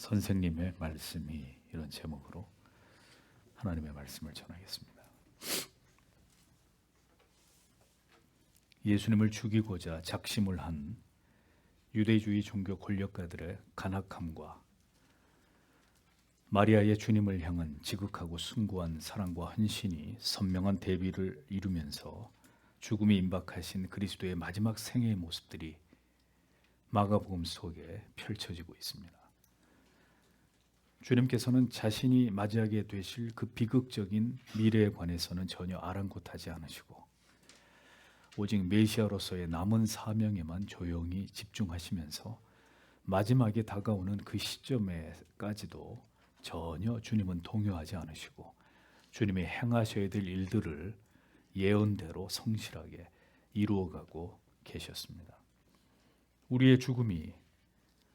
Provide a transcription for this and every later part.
선생님의 말씀이 이런 제목으로 하나님의 말씀을 전하겠습니다. 예수님을 죽이고자 작심을 한 유대주의 종교 권력가들의 간악함과 마리아의 주님을 향한 지극하고 숭고한 사랑과 헌신이 선명한 대비를 이루면서 죽음이 임박하신 그리스도의 마지막 생애의 모습들이 마가복음 속에 펼쳐지고 있습니다. 주님께서는 자신이 맞이하게 되실 그 비극적인 미래에 관해서는 전혀 아랑곳하지 않으시고 오직 메시아로서의 남은 사명에만 조용히 집중하시면서 마지막에 다가오는 그 시점에까지도 전혀 주님은 동요하지 않으시고 주님이 행하셔야 될 일들을 예언대로 성실하게 이루어가고 계셨습니다. 우리의 죽음이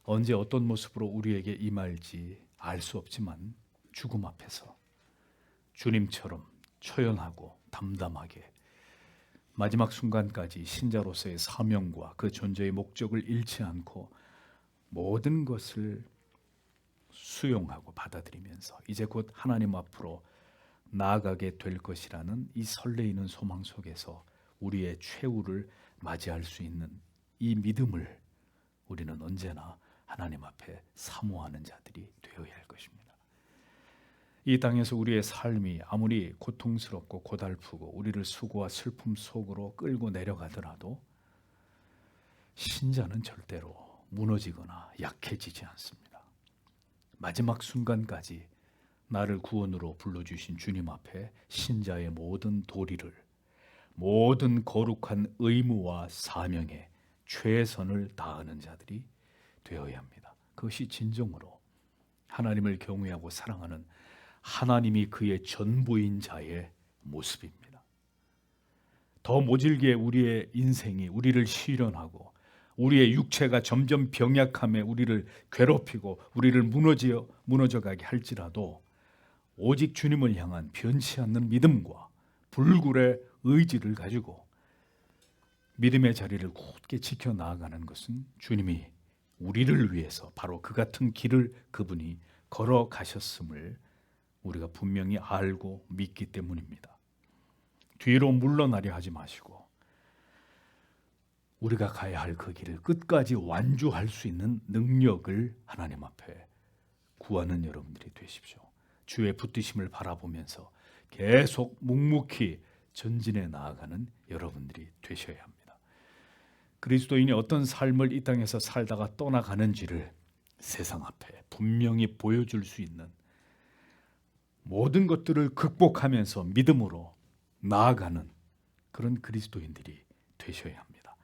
언제 어떤 모습으로 우리에게 임할지 알 수 없지만 죽음 앞에서 주님처럼 초연하고 담담하게 마지막 순간까지 신자로서의 사명과 그 존재의 목적을 잃지 않고 모든 것을 수용하고 받아들이면서 이제 곧 하나님 앞으로 나아가게 될 것이라는 이 설레이는 소망 속에서 우리의 최후를 맞이할 수 있는 이 믿음을 우리는 언제나 하나님 앞에 사모하는 자들이 되어야 할 것입니다. 이 땅에서 우리의 삶이 아무리 고통스럽고 고달프고 우리를 수고와 슬픔 속으로 끌고 내려가더라도 신자는 절대로 무너지거나 약해지지 않습니다. 마지막 순간까지 나를 구원으로 불러주신 주님 앞에 신자의 모든 도리를, 모든 거룩한 의무와 사명에 최선을 다하는 자들이 되어야 합니다. 그것이 진정으로 하나님을 경외하고 사랑하는 하나님이 그의 전부인 자의 모습입니다. 더 모질게 우리의 인생이 우리를 시련하고 우리의 육체가 점점 병약함에 우리를 괴롭히고 우리를 무너져가게 할지라도 오직 주님을 향한 변치 않는 믿음과 불굴의 의지를 가지고 믿음의 자리를 굳게 지켜나가는 것은 주님이 우리를 위해서 바로 그 같은 길을 그분이 걸어가셨음을 우리가 분명히 알고 믿기 때문입니다. 뒤로 물러나려 하지 마시고 우리가 가야 할 그 길을 끝까지 완주할 수 있는 능력을 하나님 앞에 구하는 여러분들이 되십시오. 주의 붙드심을 바라보면서 계속 묵묵히 전진해 나아가는 여러분들이 되셔야 합니다. 그리스도인이 어떤 삶을 이 땅에서 살다가 떠나가는지를 세상 앞에 분명히 보여줄 수 있는 모든 것들을 극복하면서 믿음으로 나아가는 그런 그리스도인들이 되셔야 합니다.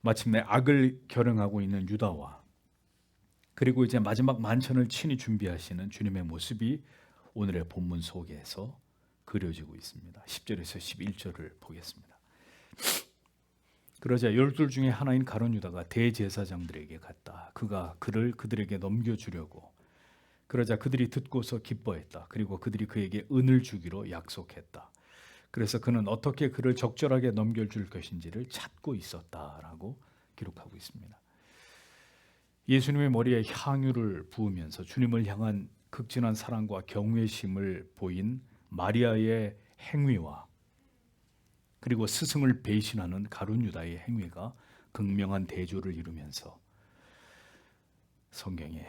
마침내 악을 결행하고 있는 유다와 그리고 이제 마지막 만찬을 친히 준비하시는 주님의 모습이 오늘의 본문 속에서 그려지고 있습니다. 10절에서 11절을 보겠습니다. 그러자 12 중에 하나인 가룟 유다가 대제사장들에게 갔다. 그가 그를 그들에게 넘겨주려고. 그러자 그들이 듣고서 기뻐했다. 그리고 그들이 그에게 은을 주기로 약속했다. 그래서 그는 어떻게 그를 적절하게 넘겨줄 것인지를 찾고 있었다라고 기록하고 있습니다. 예수님의 머리에 향유를 부으면서 주님을 향한 극진한 사랑과 경외심을 보인 마리아의 행위와 그리고 스승을 배신하는 가룟 유다의 행위가 극명한 대조를 이루면서 성경에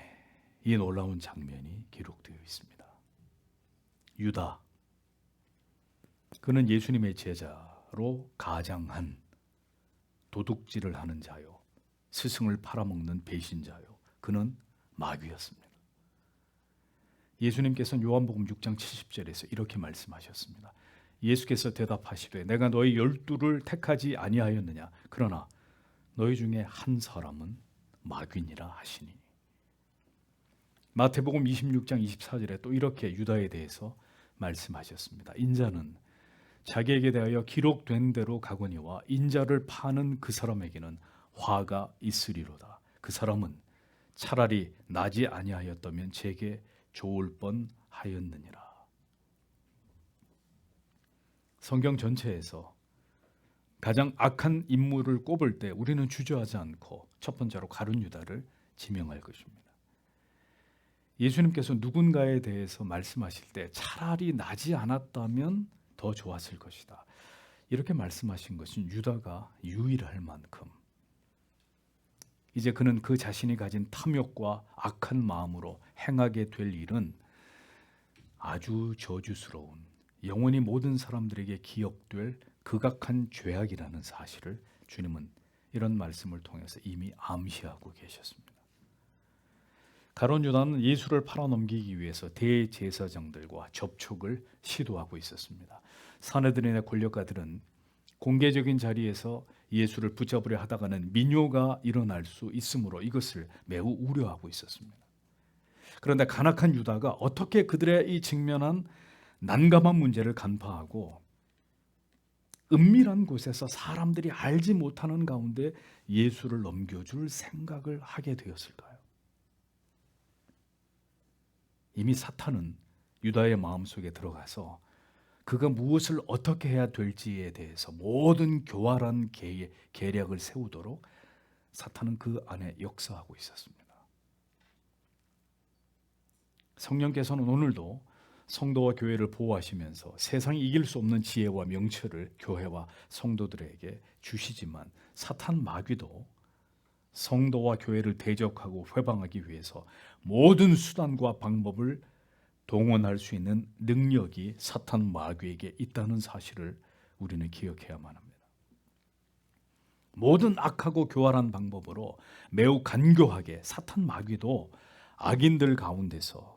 이 놀라운 장면이 기록되어 있습니다. 유다, 그는 예수님의 제자로 가장한 도둑질을 하는 자요, 스승을 팔아먹는 배신자요, 그는 마귀였습니다. 예수님께서는 요한복음 6장 70절에서 이렇게 말씀하셨습니다. 예수께서 대답하시되 내가 너희 12를 택하지 아니하였느냐? 그러나 너희 중에 한 사람은 마귀니라 하시니. 마태복음 26장 24절에 또 이렇게 유다에 대해서 말씀하셨습니다. 인자는 자기에게 대하여 기록된 대로 가거니와 인자를 파는 그 사람에게는 화가 있으리로다. 그 사람은 차라리 나지 아니하였다면 제게 좋을 뻔하였느니라. 성경 전체에서 가장 악한 인물을 꼽을 때 우리는 주저하지 않고 첫 번째로 가룟 유다를 지명할 것입니다. 예수님께서 누군가에 대해서 말씀하실 때 차라리 나지 않았다면 더 좋았을 것이다, 이렇게 말씀하신 것은 유다가 유일할 만큼 이제 그는 그 자신이 가진 탐욕과 악한 마음으로 행하게 될 일은 아주 저주스러운, 영원히 모든 사람들에게 기억될 극악한 죄악이라는 사실을 주님은 이런 말씀을 통해서 이미 암시하고 계셨습니다. 가룟 유다는 예수를 팔아넘기기 위해서 대제사장들과 접촉을 시도하고 있었습니다. 사내들인의 권력가들은 공개적인 자리에서 예수를 붙잡으려 하다가는 민요가 일어날 수 있으므로 이것을 매우 우려하고 있었습니다. 그런데 간악한 유다가 어떻게 그들의 이 직면한 난감한 문제를 간파하고 은밀한 곳에서 사람들이 알지 못하는 가운데 예수를 넘겨줄 생각을 하게 되었을까요? 이미 사탄은 유다의 마음속에 들어가서 그가 무엇을 어떻게 해야 될지에 대해서 모든 교활한 계략을 세우도록 사탄은 그 안에 역사하고 있었습니다. 성령께서는 오늘도 성도와 교회를 보호하시면서 세상이 이길 수 없는 지혜와 명철을 교회와 성도들에게 주시지만 사탄 마귀도 성도와 교회를 대적하고 회방하기 위해서 모든 수단과 방법을 동원할 수 있는 능력이 사탄 마귀에게 있다는 사실을 우리는 기억해야만 합니다. 모든 악하고 교활한 방법으로 매우 간교하게 사탄 마귀도 악인들 가운데서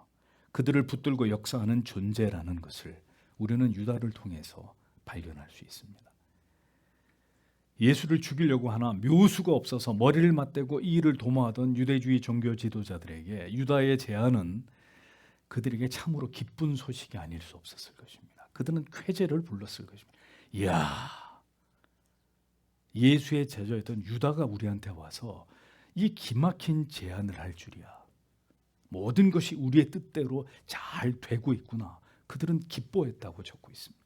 그들을 붙들고 역사하는 존재라는 것을 우리는 유다를 통해서 발견할 수 있습니다. 예수를 죽이려고 하나 묘수가 없어서 머리를 맞대고 이 일을 도모하던 유대주의 종교 지도자들에게 유다의 제안은 그들에게 참으로 기쁜 소식이 아닐 수 없었을 것입니다. 그들은 쾌재를 불렀을 것입니다. 이야, 예수의 제자였던 유다가 우리한테 와서 이 기막힌 제안을 할 줄이야. 모든 것이 우리의 뜻대로 잘 되고 있구나. 그들은 기뻐했다고 적고 있습니다.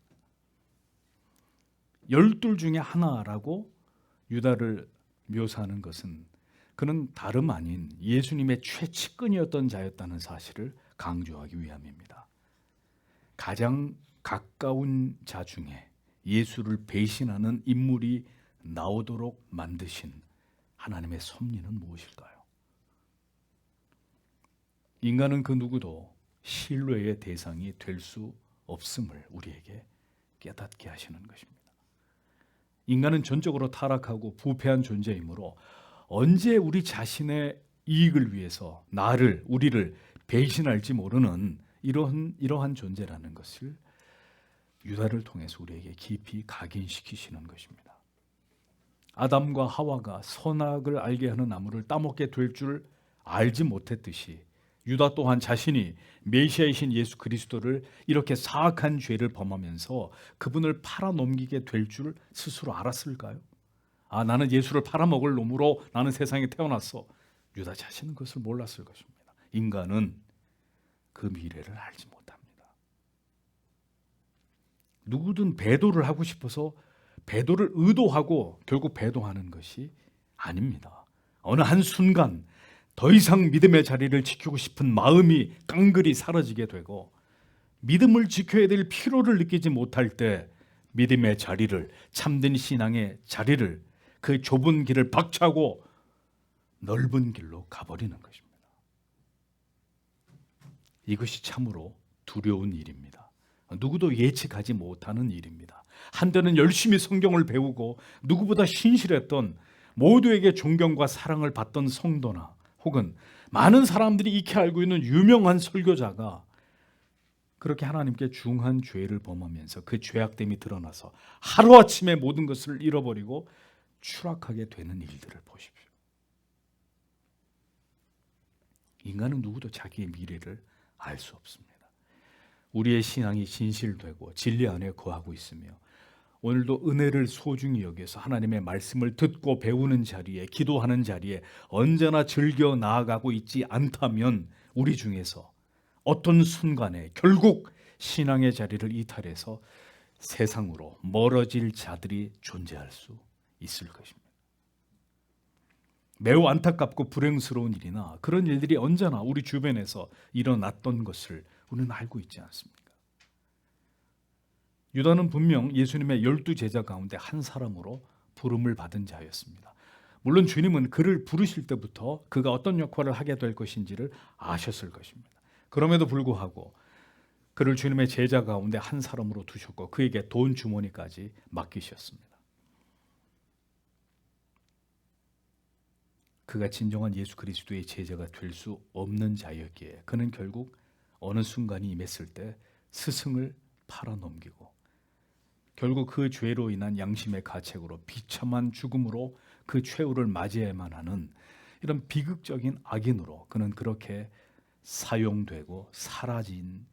12 중에 하나라고 유다를 묘사하는 것은 그는 다름 아닌 예수님의 최측근이었던 자였다는 사실을 강조하기 위함입니다. 가장 가까운 자 중에 예수를 배신하는 인물이 나오도록 만드신 하나님의 섭리는 무엇일까요? 인간은 그 누구도 신뢰의 대상이 될 수 없음을 우리에게 깨닫게 하시는 것입니다. 인간은 전적으로 타락하고 부패한 존재이므로 언제 우리 자신의 이익을 위해서 우리를 배신할지 모르는 이러한 존재라는 것을 유다를 통해서 우리에게 깊이 각인시키시는 것입니다. 아담과 하와가 선악을 알게 하는 나무를 따먹게 될 줄 알지 못했듯이 유다 또한 자신이 메시아이신 예수 그리스도를 이렇게 사악한 죄를 범하면서 그분을 팔아넘기게 될 줄 스스로 알았을까요? 나는 예수를 팔아먹을 놈으로 나는 세상에 태어났어. 유다 자신은 그것을 몰랐을 것입니다. 인간은 그 미래를 알지 못합니다. 누구든 배도를 하고 싶어서 배도를 의도하고 결국 배도하는 것이 아닙니다. 어느 한순간 더 이상 믿음의 자리를 지키고 싶은 마음이 깡그리 사라지게 되고 믿음을 지켜야 될 필요를 느끼지 못할 때 믿음의 자리를, 참된 신앙의 자리를, 그 좁은 길을 박차고 넓은 길로 가버리는 것입니다. 이것이 참으로 두려운 일입니다. 누구도 예측하지 못하는 일입니다. 한때는 열심히 성경을 배우고 누구보다 신실했던, 모두에게 존경과 사랑을 받던 성도나 혹은 많은 사람들이 익히 알고 있는 유명한 설교자가 그렇게 하나님께 중한 죄를 범하면서 그 죄악됨이 드러나서 하루아침에 모든 것을 잃어버리고 추락하게 되는 일들을 보십시오. 인간은 누구도 자기의 미래를 알 수 없습니다. 우리의 신앙이 진실되고 진리 안에 거하고 있으며 오늘도 은혜를 소중히 여겨서 하나님의 말씀을 듣고 배우는 자리에, 기도하는 자리에 언제나 즐겨 나아가고 있지 않다면 우리 중에서 어떤 순간에 결국 신앙의 자리를 이탈해서 세상으로 멀어질 자들이 존재할 수 있을 것입니다. 매우 안타깝고 불행스러운 일이나 그런 일들이 언제나 우리 주변에서 일어났던 것을 우리는 알고 있지 않습니까? 유다는 분명 예수님의 12 제자 가운데 한 사람으로 부름을 받은 자였습니다. 물론 주님은 그를 부르실 때부터 그가 어떤 역할을 하게 될 것인지를 아셨을 것입니다. 그럼에도 불구하고 그를 주님의 제자 가운데 한 사람으로 두셨고 그에게 돈 주머니까지 맡기셨습니다. 그가 진정한 예수 그리스도의 제자가 될 수 없는 자였기에 그는 결국 어느 순간이 임했을 때 스승을 팔아넘기고 결국 그 죄로 인한 양심의 가책으로 비참한 죽음으로 그 최후를 맞이해야만 하는 이런 비극적인 악인으로 그는 그렇게 사용되고 사라진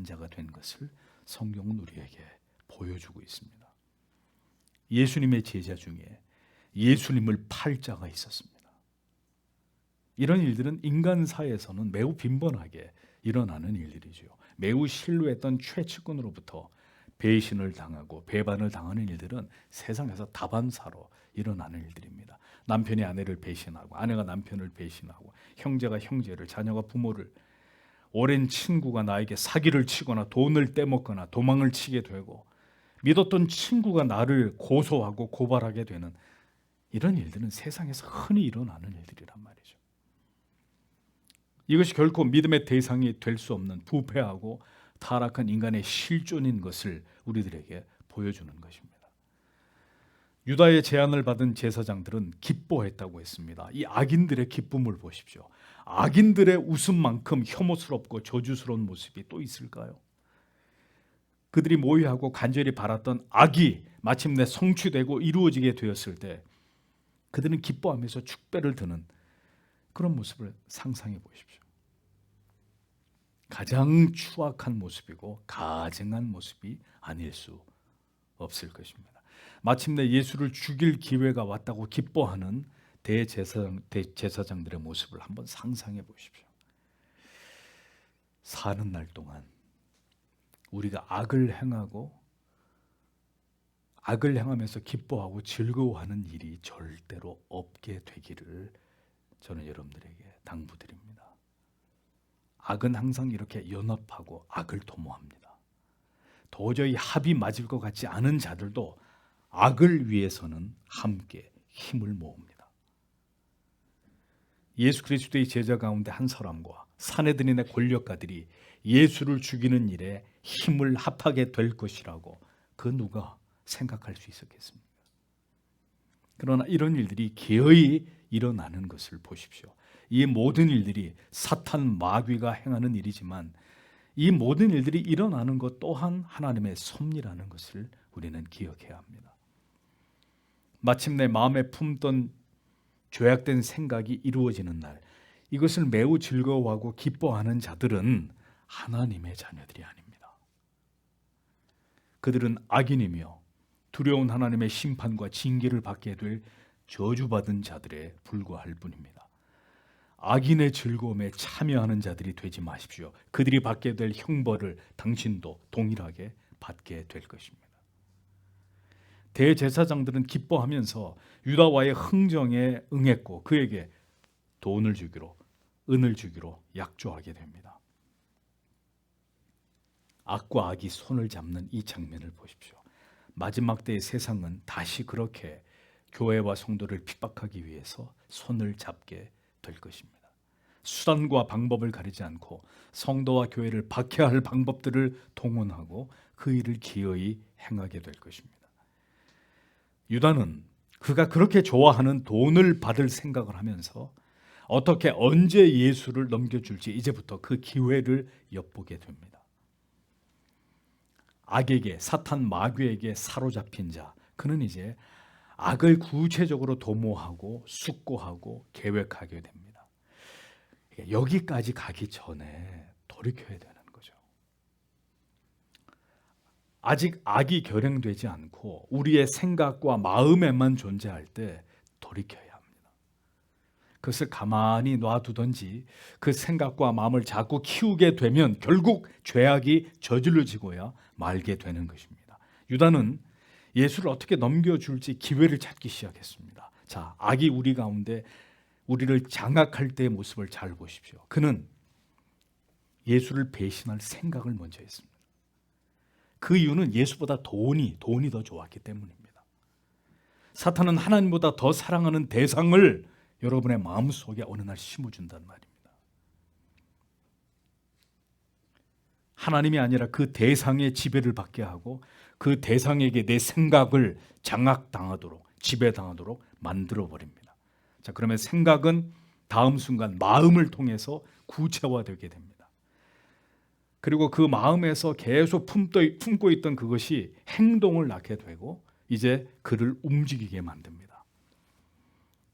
자가 된 것을 성경은 우리에게 보여주고 있습니다. 예수님의 제자 중에 예수님을 팔 자가 있었습니다. 이런 일들은 인간사에서는 매우 빈번하게 일어나는 일들이죠. 매우 신뢰했던 최측근으로부터 배신을 당하고 배반을 당하는 일들은 세상에서 다반사로 일어나는 일들입니다. 남편이 아내를 배신하고 아내가 남편을 배신하고 형제가 형제를, 자녀가 부모를, 오랜 친구가 나에게 사기를 치거나 돈을 떼먹거나 도망을 치게 되고 믿었던 친구가 나를 고소하고 고발하게 되는 이런 일들은 세상에서 흔히 일어나는 일들이란 말이죠. 이것이 결코 믿음의 대상이 될 수 없는 부패하고 타락한 인간의 실존인 것을 우리들에게 보여주는 것입니다. 유다의 제안을 받은 제사장들은 기뻐했다고 했습니다. 이 악인들의 기쁨을 보십시오. 악인들의 웃음만큼 혐오스럽고 저주스러운 모습이 또 있을까요? 그들이 모의하고 간절히 바랐던 악이 마침내 성취되고 이루어지게 되었을 때 그들은 기뻐하면서 축배를 드는 그런 모습을 상상해 보십시오. 가장 추악한 모습이고 가증한 모습이 아닐 수 없을 것입니다. 마침내 예수를 죽일 기회가 왔다고 기뻐하는 대제사장들의 모습을 한번 상상해 보십시오. 사는 날 동안 우리가 악을 행하면서 기뻐하고 즐거워하는 일이 절대로 없게 되기를 저는 여러분들에게 당부드립니다. 악은 항상 이렇게 연합하고 악을 도모합니다. 도저히 합이 맞을 것 같지 않은 자들도 악을 위해서는 함께 힘을 모읍니다. 예수 그리스도의 제자 가운데 한 사람과 사내들인의 권력가들이 예수를 죽이는 일에 힘을 합하게 될 것이라고 그 누가 생각할 수 있었겠습니까? 그러나 이런 일들이 기어이 일어나는 것을 보십시오. 이 모든 일들이 사탄 마귀가 행하는 일이지만 이 모든 일들이 일어나는 것 또한 하나님의 섭리라는 것을 우리는 기억해야 합니다. 마침내 마음에 품던 죄악된 생각이 이루어지는 날, 이것을 매우 즐거워하고 기뻐하는 자들은 하나님의 자녀들이 아닙니다. 그들은 악인이며 두려운 하나님의 심판과 징계를 받게 될 저주받은 자들에 불과할 뿐입니다. 악인의 즐거움에 참여하는 자들이 되지 마십시오. 그들이 받게 될 형벌을 당신도 동일하게 받게 될 것입니다. 대제사장들은 기뻐하면서 유다와의 흥정에 응했고 그에게 돈을 주기로, 은을 주기로 약조하게 됩니다. 악과 악이 손을 잡는 이 장면을 보십시오. 마지막 때의 세상은 다시 그렇게 교회와 성도를 핍박하기 위해서 손을 잡게 될 것입니다. 수단과 방법을 가리지 않고 성도와 교회를 박해할 방법들을 동원하고 그 일을 기어이 행하게 될 것입니다. 유다는 그가 그렇게 좋아하는 돈을 받을 생각을 하면서 어떻게 언제 예수를 넘겨줄지 이제부터 그 기회를 엿보게 됩니다. 악에게, 사탄 마귀에게 사로잡힌 자, 그는 이제 악을 구체적으로 도모하고 숙고하고 계획하게 됩니다. 여기까지 가기 전에 돌이켜야 되는 거죠. 아직 악이 결행되지 않고 우리의 생각과 마음에만 존재할 때 돌이켜야 합니다. 그것을 가만히 놔두든지 그 생각과 마음을 자꾸 키우게 되면 결국 죄악이 저질러지고야 말게 되는 것입니다. 유다는 예수를 어떻게 넘겨줄지 기회를 찾기 시작했습니다. 자, 악이 우리 가운데 우리를 장악할 때의 모습을 잘 보십시오. 그는 예수를 배신할 생각을 먼저 했습니다. 그 이유는 예수보다 돈이 더 좋았기 때문입니다. 사탄은 하나님보다 더 사랑하는 대상을 여러분의 마음속에 어느 날 심어준단 말입니다. 하나님이 아니라 그 대상의 지배를 받게 하고 그 대상에게 내 생각을 장악당하도록, 지배당하도록 만들어버립니다. 자, 그러면 생각은 다음 순간 마음을 통해서 구체화되게 됩니다. 그리고 그 마음에서 계속 품고 있던 그것이 행동을 낳게 되고 이제 그를 움직이게 만듭니다.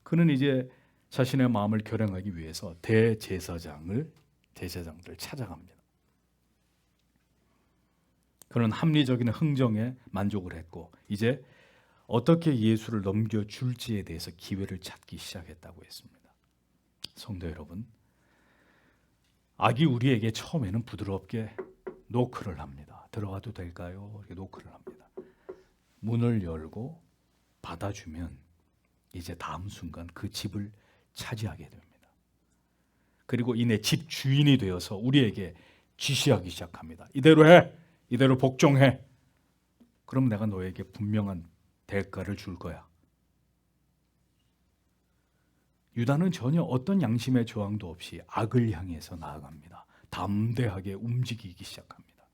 그는 이제 자신의 마음을 결행하기 위해서 대제사장들을 찾아갑니다. 그는 합리적인 흥정에 만족을 했고 이제 어떻게 예수를 넘겨줄지에 대해서 기회를 찾기 시작했다고 했습니다. 성도 여러분, 악이 우리에게 처음에는 부드럽게 노크를 합니다. 들어가도 될까요? 이렇게 노크를 합니다. 문을 열고 받아주면 이제 다음 순간 그 집을 차지하게 됩니다. 그리고 이내 집 주인이 되어서 우리에게 지시하기 시작합니다. 이대로 해! 이대로 복종해. 그럼 내가 너에게 분명한 대가를 줄 거야. 유다는 전혀 어떤 양심의 저항도 없이 악을 향해서 나아갑니다. 담대하게 움직이기 시작합니다.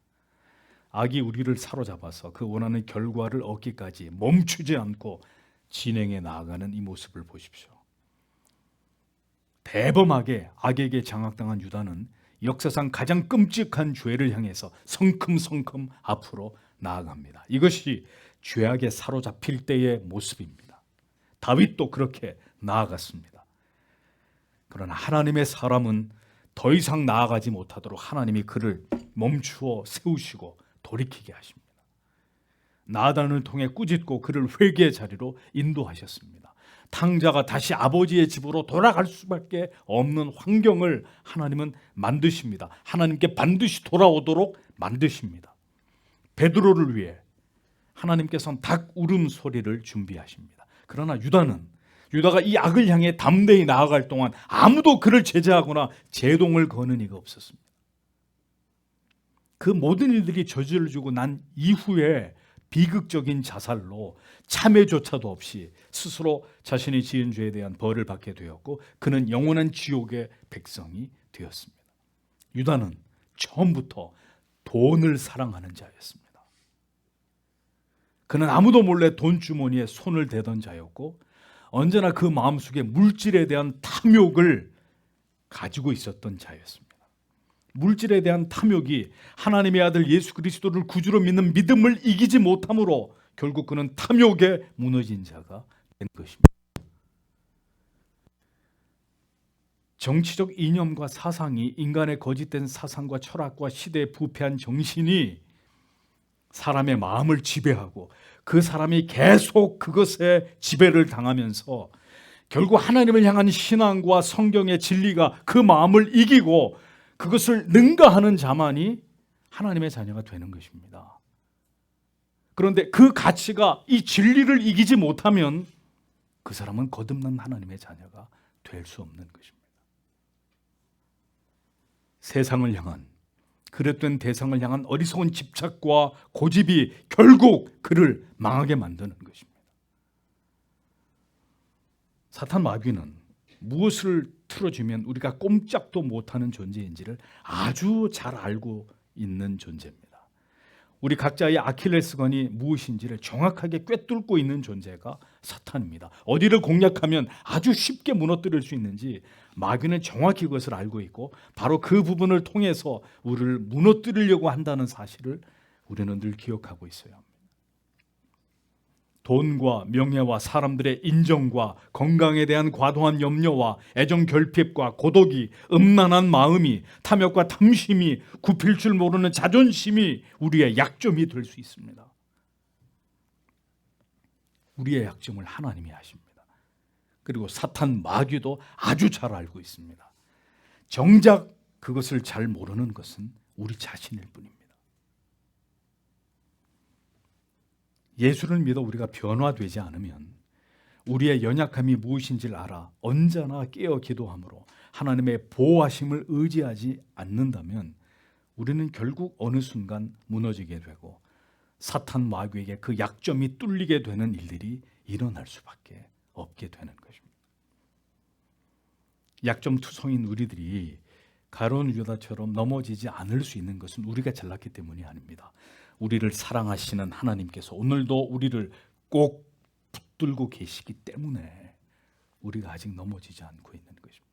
악이 우리를 사로잡아서 그 원하는 결과를 얻기까지 멈추지 않고 진행해 나아가는 이 모습을 보십시오. 대범하게 악에게 장악당한 유다는 역사상 가장 끔찍한 죄를 향해서 성큼성큼 앞으로 나아갑니다. 이것이 죄악에 사로잡힐 때의 모습입니다. 다윗도 그렇게 나아갔습니다. 그러나 하나님의 사람은 더 이상 나아가지 못하도록 하나님이 그를 멈추어 세우시고 돌이키게 하십니다. 나단을 통해 꾸짖고 그를 회개의 자리로 인도하셨습니다. 탕자가 다시 아버지의 집으로 돌아갈 수밖에 없는 환경을 하나님은 만드십니다. 하나님께 반드시 돌아오도록 만드십니다. 베드로를 위해 하나님께서는 닭 울음소리를 준비하십니다. 그러나 유다가 이 악을 향해 담대히 나아갈 동안 아무도 그를 제재하거나 제동을 거는 이가 없었습니다. 그 모든 일들이 저질러지고 난 이후에 비극적인 자살로 참회조차도 없이 스스로 자신이 지은 죄에 대한 벌을 받게 되었고 그는 영원한 지옥의 백성이 되었습니다. 유다는 처음부터 돈을 사랑하는 자였습니다. 그는 아무도 몰래 돈 주머니에 손을 대던 자였고 언제나 그 마음속에 물질에 대한 탐욕을 가지고 있었던 자였습니다. 물질에 대한 탐욕이 하나님의 아들 예수 그리스도를 구주로 믿는 믿음을 이기지 못함으로 결국 그는 탐욕에 무너진 자가 된 것입니다. 정치적 이념과 사상이 인간의 거짓된 사상과 철학과 시대의 부패한 정신이 사람의 마음을 지배하고 그 사람이 계속 그것에 지배를 당하면서 결국 하나님을 향한 신앙과 성경의 진리가 그 마음을 이기고 그것을 능가하는 자만이 하나님의 자녀가 되는 것입니다. 그런데 그 가치가 이 진리를 이기지 못하면 그 사람은 거듭난 하나님의 자녀가 될 수 없는 것입니다. 세상을 향한 그릇된 대상을 향한 어리석은 집착과 고집이 결국 그를 망하게 만드는 것입니다. 사탄 마귀는 무엇을 틀어주면 우리가 꼼짝도 못하는 존재인지를 아주 잘 알고 있는 존재입니다. 우리 각자의 아킬레스건이 무엇인지를 정확하게 꿰뚫고 있는 존재가 사탄입니다. 어디를 공략하면 아주 쉽게 무너뜨릴 수 있는지 마귀는 정확히 그것을 알고 있고 바로 그 부분을 통해서 우리를 무너뜨리려고 한다는 사실을 우리는 늘 기억하고 있어야 합니다. 돈과 명예와 사람들의 인정과 건강에 대한 과도한 염려와 애정 결핍과 고독이, 음란한 마음이, 탐욕과 탐심이, 굽힐 줄 모르는 자존심이 우리의 약점이 될 수 있습니다. 우리의 약점을 하나님이 아십니다. 그리고 사탄 마귀도 아주 잘 알고 있습니다. 정작 그것을 잘 모르는 것은 우리 자신일 뿐입니다. 예수를 믿어 우리가 변화되지 않으면 우리의 연약함이 무엇인지를 알아 언제나 깨어 기도함으로 하나님의 보호하심을 의지하지 않는다면 우리는 결국 어느 순간 무너지게 되고 사탄 마귀에게 그 약점이 뚫리게 되는 일들이 일어날 수밖에 없게 되는 것입니다. 약점 투성인 우리들이 가룟 유다처럼 넘어지지 않을 수 있는 것은 우리가 잘났기 때문이 아닙니다. 우리를 사랑하시는 하나님께서 오늘도 우리를 꼭 붙들고 계시기 때문에 우리가 아직 넘어지지 않고 있는 것입니다.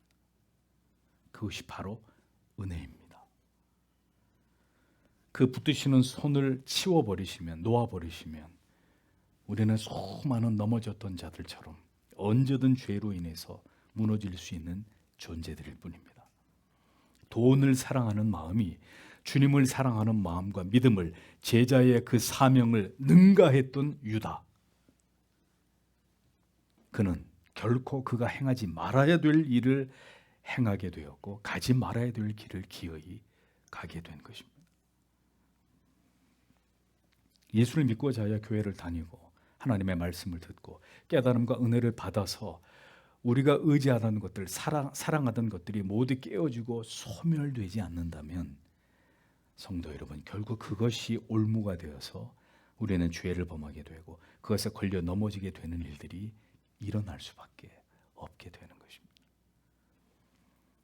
그것이 바로 은혜입니다. 그 붙드시는 손을 치워버리시면, 놓아버리시면 우리는 수많은 넘어졌던 자들처럼 언제든 죄로 인해서 무너질 수 있는 존재들일 뿐입니다. 돈을 사랑하는 마음이 주님을 사랑하는 마음과 믿음을, 제자의 그 사명을 능가했던 유다, 그는 결코 그가 행하지 말아야 될 일을 행하게 되었고 가지 말아야 될 길을 기어이 가게 된 것입니다. 예수를 믿고 자야 교회를 다니고 하나님의 말씀을 듣고 깨달음과 은혜를 받아서 우리가 의지하던 것들, 사랑하던 것들이 모두 깨어지고 소멸되지 않는다면 성도 여러분, 결국 그것이 올무가 되어서 우리는 죄를 범하게 되고 그것에 걸려 넘어지게 되는 일들이 일어날 수밖에 없게 되는 것입니다.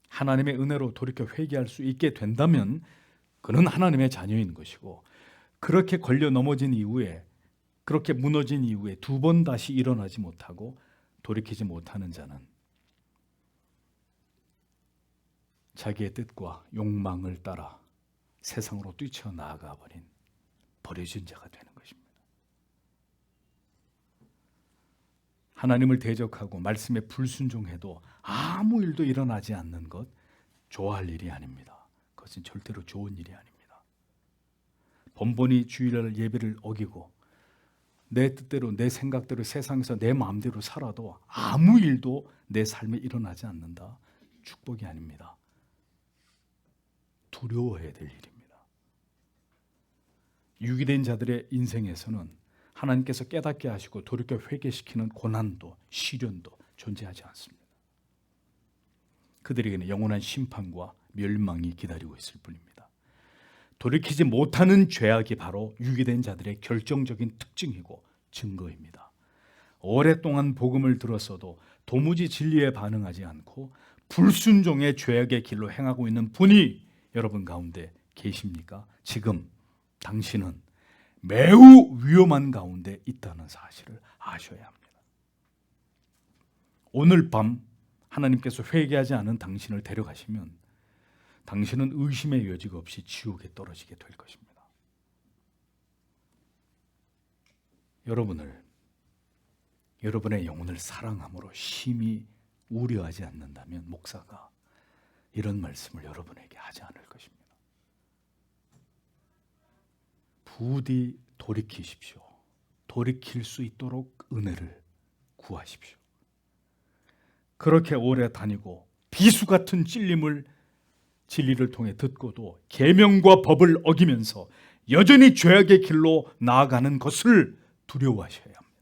하나님의 은혜로 돌이켜 회개할 수 있게 된다면 그는 하나님의 자녀인 것이고, 그렇게 걸려 넘어진 이후에, 그렇게 무너진 이후에 두 번 다시 일어나지 못하고 돌이키지 못하는 자는 자기의 뜻과 욕망을 따라 세상으로 뛰쳐나가 버린 버려진 자가 되는 것입니다. 하나님을 대적하고 말씀에 불순종해도 아무 일도 일어나지 않는 것, 좋아할 일이 아닙니다. 그것은 절대로 좋은 일이 아닙니다. 번번이 주일날 예배를 어기고 내 뜻대로, 내 생각대로, 세상에서 내 마음대로 살아도 아무 일도 내 삶에 일어나지 않는다, 축복이 아닙니다. 두려워해야 될 일입니다. 유기된 자들의 인생에서는 하나님께서 깨닫게 하시고 돌이켜 회개시키는 고난도 시련도 존재하지 않습니다. 그들에게는 영원한 심판과 멸망이 기다리고 있을 뿐입니다. 돌이키지 못하는 죄악이 바로 유기된 자들의 결정적인 특징이고 증거입니다. 오랫동안 복음을 들었어도 도무지 진리에 반응하지 않고 불순종의 죄악의 길로 행하고 있는 분이 여러분 가운데 계십니까? 지금 당신은 매우 위험한 가운데 있다는 사실을 아셔야 합니다. 오늘 밤 하나님께서 회개하지 않은 당신을 데려가시면 당신은 의심의 여지가 없이 지옥에 떨어지게 될 것입니다. 여러분의 영혼을 사랑함으로 심히 우려하지 않는다면 목사가 이런 말씀을 여러분에게 하지 않을 것입니다. 부디 돌이키십시오. 돌이킬 수 있도록 은혜를 구하십시오. 그렇게 오래 다니고 비수 같은 진리를 통해 듣고도 계명과 법을 어기면서 여전히 죄악의 길로 나아가는 것을 두려워하셔야 합니다.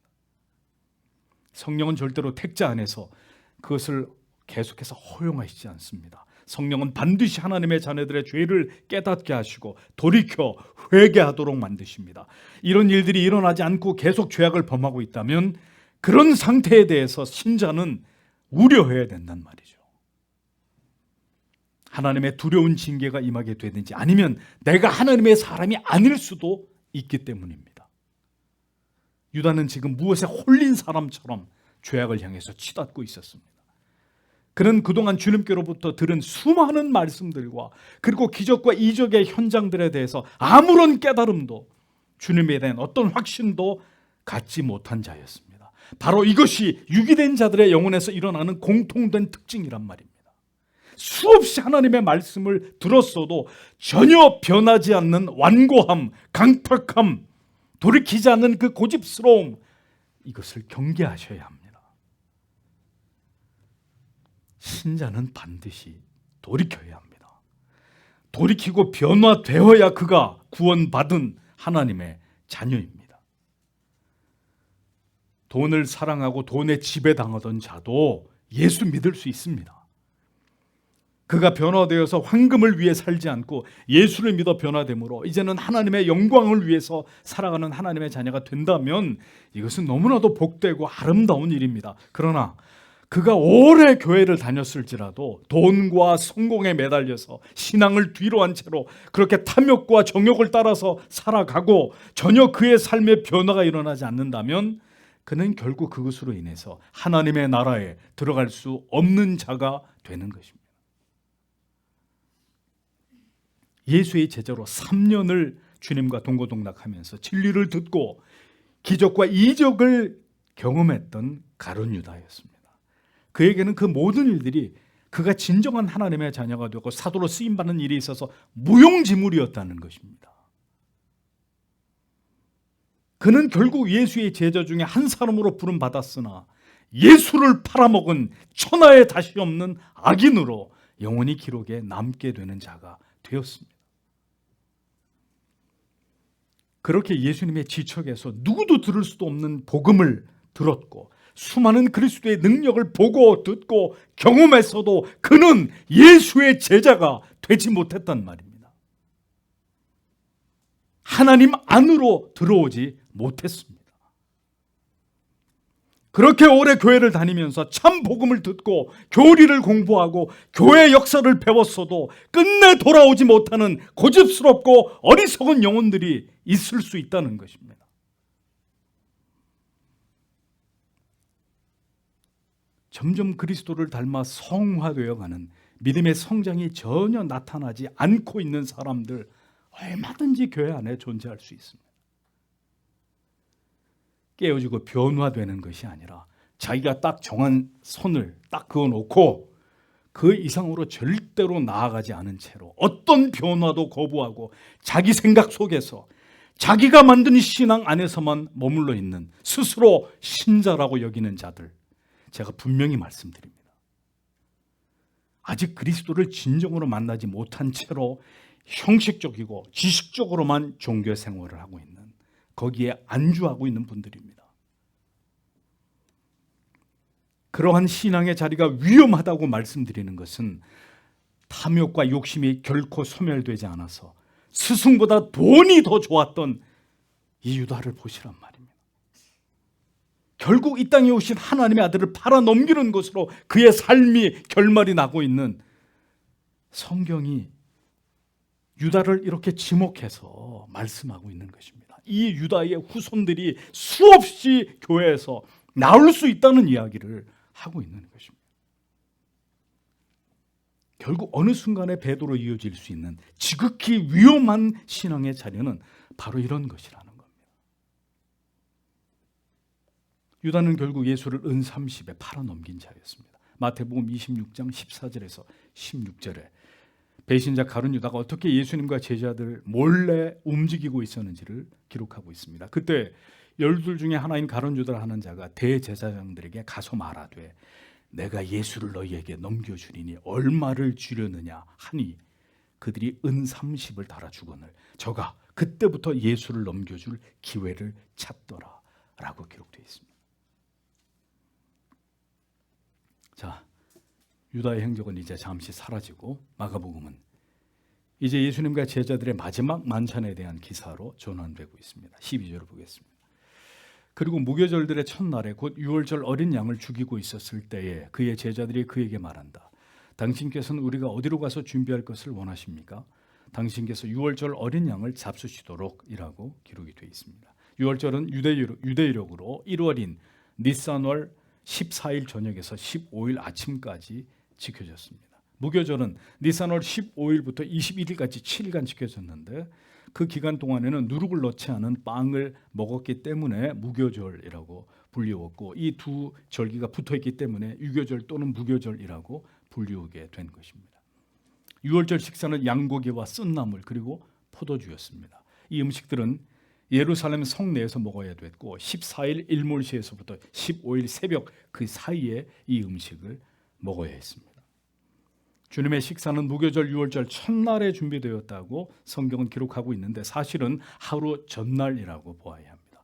성령은 절대로 택자 안에서 그것을 계속해서 허용하시지 않습니다. 성령은 반드시 하나님의 자녀들의 죄를 깨닫게 하시고 돌이켜 회개하도록 만드십니다. 이런 일들이 일어나지 않고 계속 죄악을 범하고 있다면 그런 상태에 대해서 신자는 우려해야 된단 말이죠. 하나님의 두려운 징계가 임하게 되든지 아니면 내가 하나님의 사람이 아닐 수도 있기 때문입니다. 유다는 지금 무엇에 홀린 사람처럼 죄악을 향해서 치닫고 있었습니다. 그는 그동안 주님께로부터 들은 수많은 말씀들과 그리고 기적과 이적의 현장들에 대해서 아무런 깨달음도, 주님에 대한 어떤 확신도 갖지 못한 자였습니다. 바로 이것이 유기된 자들의 영혼에서 일어나는 공통된 특징이란 말입니다. 수없이 하나님의 말씀을 들었어도 전혀 변하지 않는 완고함, 강팍함, 돌이키지 않는 그 고집스러움, 이것을 경계하셔야 합니다. 신자는 반드시 돌이켜야 합니다. 돌이키고 변화되어야 그가 구원받은 하나님의 자녀입니다. 돈을 사랑하고 돈에 지배당하던 자도 예수 믿을 수 있습니다. 그가 변화되어서 황금을 위해 살지 않고 예수를 믿어 변화되므로 이제는 하나님의 영광을 위해서 살아가는 하나님의 자녀가 된다면 이것은 너무나도 복되고 아름다운 일입니다. 그러나 그가 오래 교회를 다녔을지라도 돈과 성공에 매달려서 신앙을 뒤로 한 채로 그렇게 탐욕과 정욕을 따라서 살아가고 전혀 그의 삶에 변화가 일어나지 않는다면 그는 결국 그것으로 인해서 하나님의 나라에 들어갈 수 없는 자가 되는 것입니다. 예수의 제자로 3년을 주님과 동고동락하면서 진리를 듣고 기적과 이적을 경험했던 가룟 유다였습니다. 그에게는 그 모든 일들이 그가 진정한 하나님의 자녀가 되고 사도로 쓰임받는 일이 있어서 무용지물이었다는 것입니다. 그는 결국 예수의 제자 중에 한 사람으로 부름받았으나 예수를 팔아먹은 천하에 다시 없는 악인으로 영원히 기록에 남게 되는 자가 되었습니다. 그렇게 예수님의 지척에서 누구도 들을 수도 없는 복음을 들었고 수많은 그리스도의 능력을 보고 듣고 경험했어도 그는 예수의 제자가 되지 못했단 말입니다. 하나님 안으로 들어오지 못했습니다. 그렇게 오래 교회를 다니면서 참 복음을 듣고 교리를 공부하고 교회 역사를 배웠어도 끝내 돌아오지 못하는 고집스럽고 어리석은 영혼들이 있을 수 있다는 것입니다. 점점 그리스도를 닮아 성화되어 가는 믿음의 성장이 전혀 나타나지 않고 있는 사람들 얼마든지 교회 안에 존재할 수 있습니다. 깨어지고 변화되는 것이 아니라 자기가 딱 정한 선을 딱 그어놓고 그 이상으로 절대로 나아가지 않은 채로 어떤 변화도 거부하고 자기 생각 속에서 자기가 만든 신앙 안에서만 머물러 있는 스스로 신자라고 여기는 자들, 제가 분명히 말씀드립니다. 아직 그리스도를 진정으로 만나지 못한 채로 형식적이고 지식적으로만 종교 생활을 하고 있는, 거기에 안주하고 있는 분들입니다. 그러한 신앙의 자리가 위험하다고 말씀드리는 것은 탐욕과 욕심이 결코 소멸되지 않아서 스승보다 돈이 더 좋았던 이 유다를 보시란 말입니다. 결국 이 땅에 오신 하나님의 아들을 팔아 넘기는 것으로 그의 삶이 결말이 나고 있는 성경이 유다를 이렇게 지목해서 말씀하고 있는 것입니다. 이 유다의 후손들이 수없이 교회에서 나올 수 있다는 이야기를 하고 있는 것입니다. 결국 어느 순간에 배도로 이어질 수 있는 지극히 위험한 신앙의 자리는 바로 이런 것이라는 겁니다. 유다는 결국 예수를 은 30에 팔아넘긴 자였습니다. 마태복음 26장 14절에서 16절에 배신자 가룟 유다가 어떻게 예수님과 제자들 몰래 움직이고 있었는지를 기록하고 있습니다. 그때 12 중에 하나인 가룟 유다라 하는 자가 대제사장들에게 가서 말하되 내가 예수를 너희에게 넘겨주리니 얼마를 주려느냐 하니 그들이 은 30을 달아주거늘 저가 그때부터 예수를 넘겨줄 기회를 찾더라 라고 기록되어 있습니다. 자, 유다의 행적은 이제 잠시 사라지고 마가복음은 이제 예수님과 제자들의 마지막 만찬에 대한 기사로 전환되고 있습니다. 12절을 보겠습니다. 그리고 무교절들의 첫날에 곧 유월절 어린 양을 죽이고 있었을 때에 그의 제자들이 그에게 말한다. 당신께서는 우리가 어디로 가서 준비할 것을 원하십니까? 당신께서 유월절 어린 양을 잡수시도록 이라고 기록이 되어 있습니다. 유월절은 유대력으로 1월인 니산월 14일 저녁에서 15일 아침까지 지켜졌습니다. 무교절은 니산월 15일부터 21일까지 7일간 지켜졌는데 그 기간 동안에는 누룩을 넣지 않은 빵을 먹었기 때문에 무교절이라고 불리웠고 이 두 절기가 붙어있기 때문에 유교절 또는 무교절이라고 불리우게 된 것입니다. 유월절 식사는 양고기와 쓴나물 그리고 포도주였습니다. 이 음식들은 예루살렘 성내에서 먹어야 됐고 14일 일몰시에서부터 15일 새벽 그 사이에 이 음식을 먹어야 했습니다. 주님의 식사는 무교절 유월절 첫날에 준비되었다고 성경은 기록하고 있는데 사실은 하루 전날이라고 보아야 합니다.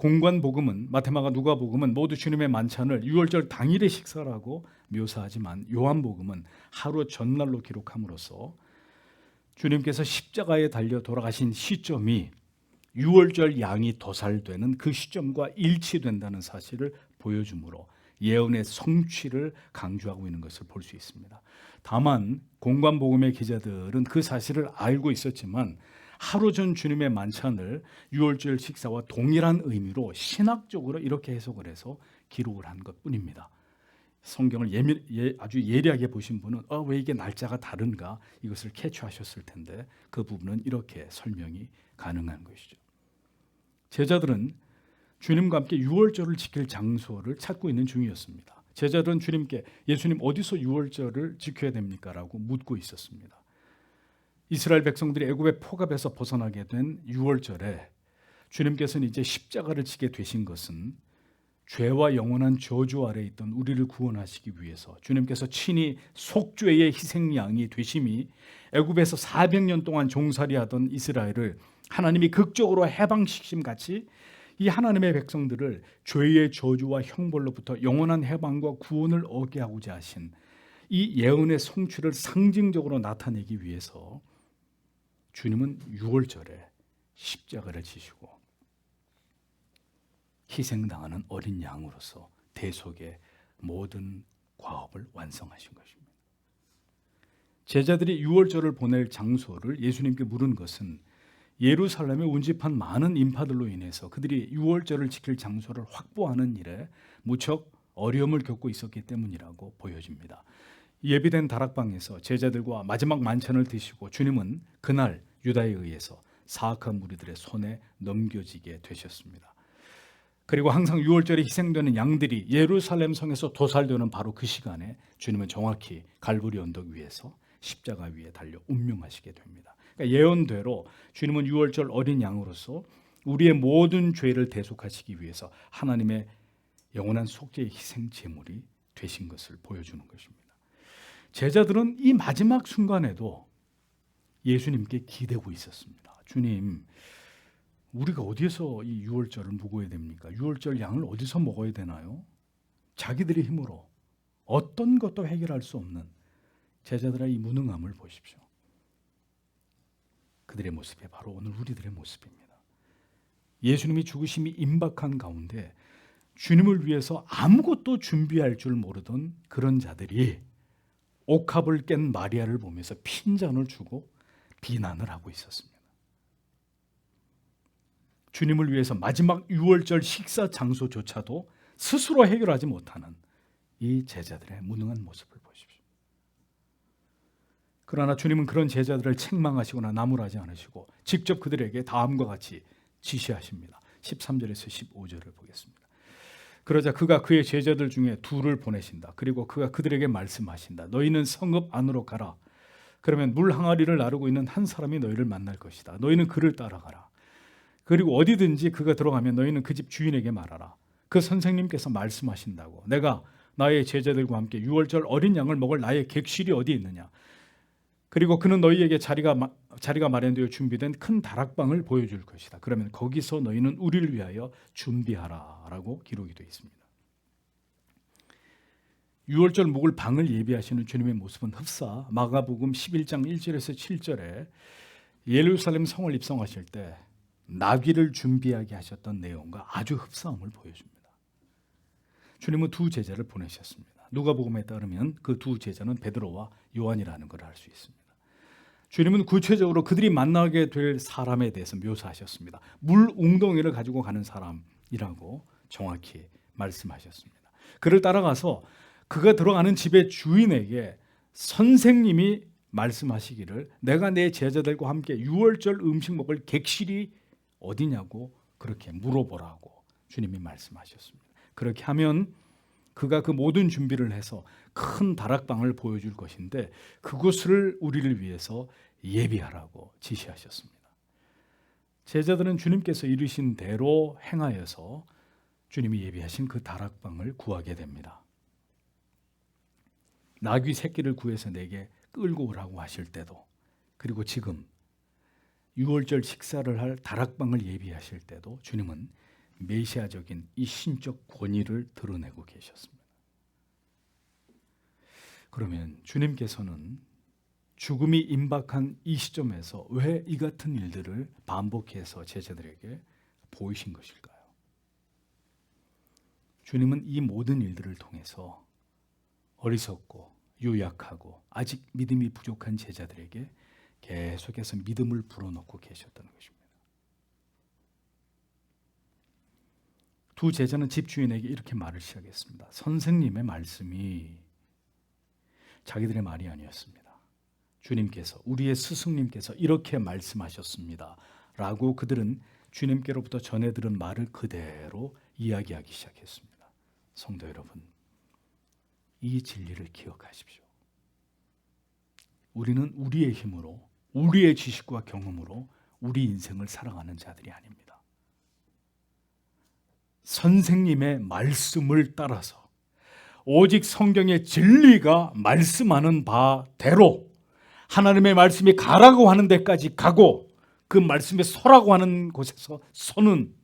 공관복음은 마태마가 누가복음은 모두 주님의 만찬을 유월절 당일의 식사라고 묘사하지만 요한복음은 하루 전날로 기록함으로써 주님께서 십자가에 달려 돌아가신 시점이 유월절 양이 도살되는 그 시점과 일치된다는 사실을 보여주므로 예언의 성취를 강조하고 있는 것을 볼 수 있습니다. 다만 공관복음의 기자들은 그 사실을 알고 있었지만 하루 전 주님의 만찬을 유월절 식사와 동일한 의미로 신학적으로 이렇게 해석을 해서 기록을 한 것뿐입니다. 성경을 아주 예리하게 보신 분은 왜 이게 날짜가 다른가 이것을 캐치하셨을 텐데 그 부분은 이렇게 설명이 가능한 것이죠. 제자들은 주님과 함께 유월절을 지킬 장소를 찾고 있는 중이었습니다. 제자들은 주님께 예수님 어디서 유월절을 지켜야 됩니까? 라고 묻고 있었습니다. 이스라엘 백성들이 애굽의 포갑에서 벗어나게 된 유월절에 주님께서는 이제 십자가를 지게 되신 것은 죄와 영원한 저주 아래에 있던 우리를 구원하시기 위해서 주님께서 친히 속죄의 희생양이 되심이 애굽에서 400년 동안 종살이하던 이스라엘을 하나님이 극적으로 해방시킴 같이 이 하나님의 백성들을 죄의 저주와 형벌로부터 영원한 해방과 구원을 얻게 하고자 하신 이 예언의 성취를 상징적으로 나타내기 위해서 주님은 유월절에 십자가를 지시고 희생당하는 어린 양으로서 대속의 모든 과업을 완성하신 것입니다. 제자들이 유월절을 보낼 장소를 예수님께 물은 것은 예루살렘에 운집한 많은 인파들로 인해서 그들이 유월절을 지킬 장소를 확보하는 일에 무척 어려움을 겪고 있었기 때문이라고 보여집니다. 예비된 다락방에서 제자들과 마지막 만찬을 드시고 주님은 그날 유다에 의해서 사악한 무리들의 손에 넘겨지게 되셨습니다. 그리고 항상 유월절에 희생되는 양들이 예루살렘 성에서 도살되는 바로 그 시간에 주님은 정확히 갈보리 언덕 위에서 십자가 위에 달려 운명하시게 됩니다. 그러니까 예언대로 주님은 유월절 어린 양으로서 우리의 모든 죄를 대속하시기 위해서 하나님의 영원한 속죄의 희생 제물이 되신 것을 보여주는 것입니다. 제자들은 이 마지막 순간에도 예수님께 기대고 있었습니다. 주님, 우리가 어디에서 이 유월절을 묵어야 됩니까? 유월절 양을 어디서 먹어야 되나요? 자기들의 힘으로 어떤 것도 해결할 수 없는 제자들의 이 무능함을 보십시오. 그들의 모습이 바로 오늘 우리들의 모습입니다. 예수님이 죽으심이 임박한 가운데 주님을 위해서 아무것도 준비할 줄 모르던 그런 자들이 옥합을 깬 마리아를 보면서 핀잔을 주고 비난을 하고 있었습니다. 주님을 위해서 마지막 유월절 식사 장소조차도 스스로 해결하지 못하는 이 제자들의 무능한 모습을 보십시오. 그러나 주님은 그런 제자들을 책망하시거나 나무라지 않으시고 직접 그들에게 다음과 같이 지시하십니다. 13절에서 15절을 보겠습니다. 그러자 그가 그의 제자들 중에 둘을 보내신다. 그리고 그가 그들에게 말씀하신다. 너희는 성읍 안으로 가라. 그러면 물 항아리를 나르고 있는 한 사람이 너희를 만날 것이다. 너희는 그를 따라가라. 그리고 어디든지 그가 들어가면 너희는 그 집 주인에게 말하라. 그 선생님께서 말씀하신다고. 내가 나의 제자들과 함께 유월절 어린 양을 먹을 나의 객실이 어디 있느냐. 그리고 그는 너희에게 자리가 마련되어 준비된 큰 다락방을 보여줄 것이다. 그러면 거기서 너희는 우리를 위하여 준비하라 라고 기록이 되어 있습니다. 유월절 묵을 방을 예비하시는 주님의 모습은 흡사 마가복음 11장 1절에서 7절에 예루살렘 성을 입성하실 때 나귀를 준비하게 하셨던 내용과 아주 흡사함을 보여줍니다. 주님은 두 제자를 보내셨습니다. 누가복음에 따르면 그 두 제자는 베드로와 요한이라는 걸 알 수 있습니다. 주님은 구체적으로 그들이 만나게 될 사람에 대해서 묘사하셨습니다. 물 웅덩이를 가지고 가는 사람이라고 정확히 말씀하셨습니다. 그를 따라가서 그가 들어가는 집의 주인에게 선생님이 말씀하시기를 내가 내 제자들과 함께 유월절 음식 먹을 객실이 어디냐고 그렇게 물어보라고 주님이 말씀하셨습니다. 그렇게 하면 그가 그 모든 준비를 해서 큰 다락방을 보여줄 것인데 그곳을 우리를 위해서 예비하라고 지시하셨습니다. 제자들은 주님께서 이르신 대로 행하여서 주님이 예비하신 그 다락방을 구하게 됩니다. 나귀 새끼를 구해서 내게 끌고 오라고 하실 때도, 그리고 지금 유월절 식사를 할 다락방을 예비하실 때도 주님은 메시아적인 이 신적 권위를 드러내고 계셨습니다. 그러면 주님께서는 죽음이 임박한 이 시점에서 왜 이 같은 일들을 반복해서 제자들에게 보이신 것일까요? 주님은 이 모든 일들을 통해서 어리석고 유약하고 아직 믿음이 부족한 제자들에게 계속해서 믿음을 불어넣고 계셨다는 것입니다. 두 제자는 집주인에게 이렇게 말을 시작했습니다. 선생님의 말씀이 자기들의 말이 아니었습니다. 주님께서, 우리의 스승님께서 이렇게 말씀하셨습니다 라고 그들은 주님께로부터 전해 들은 말을 그대로 이야기하기 시작했습니다. 성도 여러분, 이 진리를 기억하십시오. 우리는 우리의 힘으로, 우리의 지식과 경험으로 우리 인생을 살아가는 자들이 아닙니다. 선생님의 말씀을 따라서 오직 성경의 진리가 말씀하는 바대로 하나님의 말씀이 가라고 하는 데까지 가고 그 말씀에 서라고 하는 곳에서 서는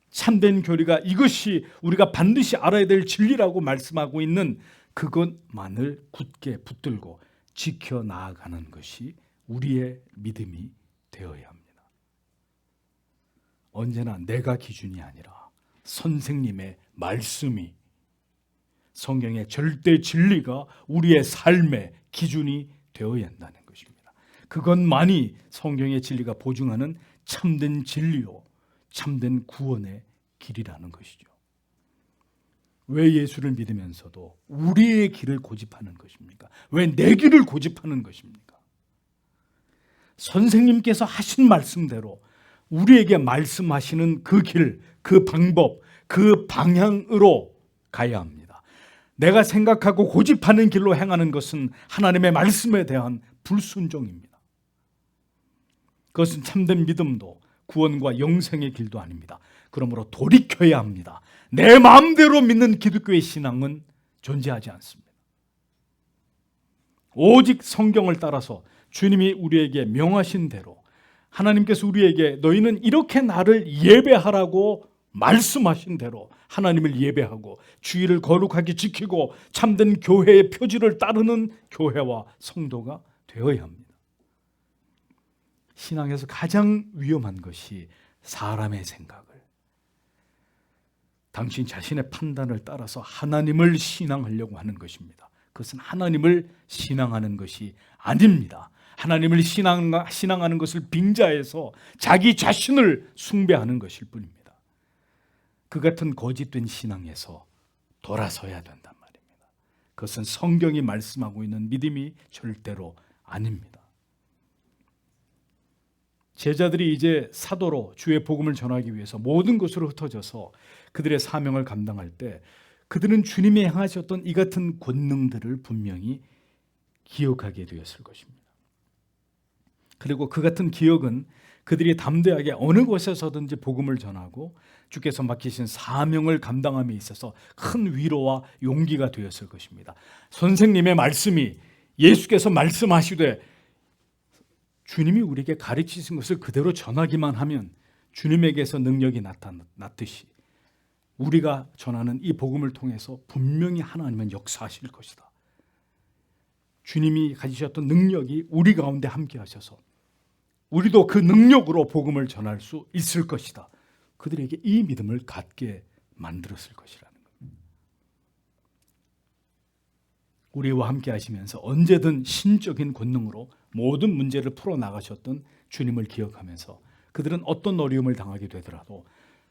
참된 교리가 이것이 우리가 반드시 알아야 될 진리라고 말씀하고 있는 그것만을 굳게 붙들고 지켜나가는 것이 우리의 믿음이 되어야 합니다. 언제나 내가 기준이 아니라 선생님의 말씀이, 성경의 절대 진리가 우리의 삶의 기준이 되어야 한다는 것입니다. 그것만이 성경의 진리가 보증하는 참된 진리요, 참된 구원의 길이라는 것이죠. 왜 예수를 믿으면서도 우리의 길을 고집하는 것입니까? 왜 내 길을 고집하는 것입니까? 선생님께서 하신 말씀대로 우리에게 말씀하시는 그 길, 그 방법, 그 방향으로 가야 합니다. 내가 생각하고 고집하는 길로 행하는 것은 하나님의 말씀에 대한 불순종입니다. 그것은 참된 믿음도 구원과 영생의 길도 아닙니다. 그러므로 돌이켜야 합니다. 내 마음대로 믿는 기독교의 신앙은 존재하지 않습니다. 오직 성경을 따라서 주님이 우리에게 명하신 대로, 하나님께서 우리에게 너희는 이렇게 나를 예배하라고 말씀하신 대로 하나님을 예배하고 주의를 거룩하게 지키고 참된 교회의 표지를 따르는 교회와 성도가 되어야 합니다. 신앙에서 가장 위험한 것이 사람의 생각을, 당신 자신의 판단을 따라서 하나님을 신앙하려고 하는 것입니다. 그것은 하나님을 신앙하는 것이 아닙니다. 하나님을 신앙하는 것을 빙자해서 자기 자신을 숭배하는 것일 뿐입니다. 그 같은 거짓된 신앙에서 돌아서야 된단 말입니다. 그것은 성경이 말씀하고 있는 믿음이 절대로 아닙니다. 제자들이 이제 사도로 주의 복음을 전하기 위해서 모든 곳으로 흩어져서 그들의 사명을 감당할 때 그들은 주님이 행하셨던 이 같은 권능들을 분명히 기억하게 되었을 것입니다. 그리고 그 같은 기억은 그들이 담대하게 어느 곳에서든지 복음을 전하고 주께서 맡기신 사명을 감당함에 있어서 큰 위로와 용기가 되었을 것입니다. 선생님의 말씀이, 예수께서 말씀하시되 주님이 우리에게 가르치신 것을 그대로 전하기만 하면 주님에게서 능력이 나타났듯이 우리가 전하는 이 복음을 통해서 분명히 하나님은 역사하실 것이다. 주님이 가지셨던 능력이 우리 가운데 함께 하셔서 우리도 그 능력으로 복음을 전할 수 있을 것이다. 그들에게 이 믿음을 갖게 만들었을 것이라는 겁니다. 우리와 함께 하시면서 언제든 신적인 권능으로 모든 문제를 풀어나가셨던 주님을 기억하면서 그들은 어떤 어려움을 당하게 되더라도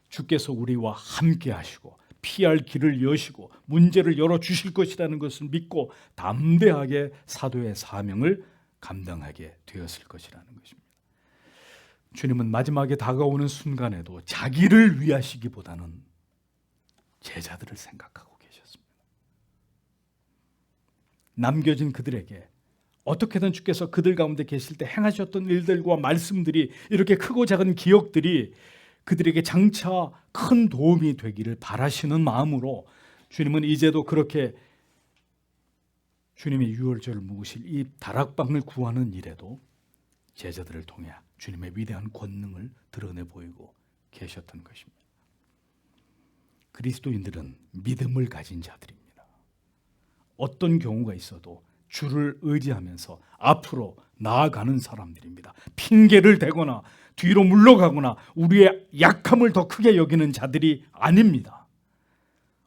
주께서 우리와 함께 하시고 피할 길을 여시고 문제를 열어주실 것이라는 것을 믿고 담대하게 사도의 사명을 감당하게 되었을 것이라는 것입니다. 주님은 마지막에 다가오는 순간에도 자기를 위하시기보다는 제자들을 생각하고 계셨습니다. 남겨진 그들에게 어떻게든 주께서 그들 가운데 계실 때 행하셨던 일들과 말씀들이, 이렇게 크고 작은 기억들이 그들에게 장차 큰 도움이 되기를 바라시는 마음으로 주님은 이제도 그렇게 주님의 유월절을 묵으실 이 다락방을 구하는 일에도 제자들을 통해 주님의 위대한 권능을 드러내 보이고 계셨던 것입니다. 그리스도인들은 믿음을 가진 자들입니다. 어떤 경우가 있어도 주를 의지하면서 앞으로 나아가는 사람들입니다. 핑계를 대거나 뒤로 물러가거나 우리의 약함을 더 크게 여기는 자들이 아닙니다.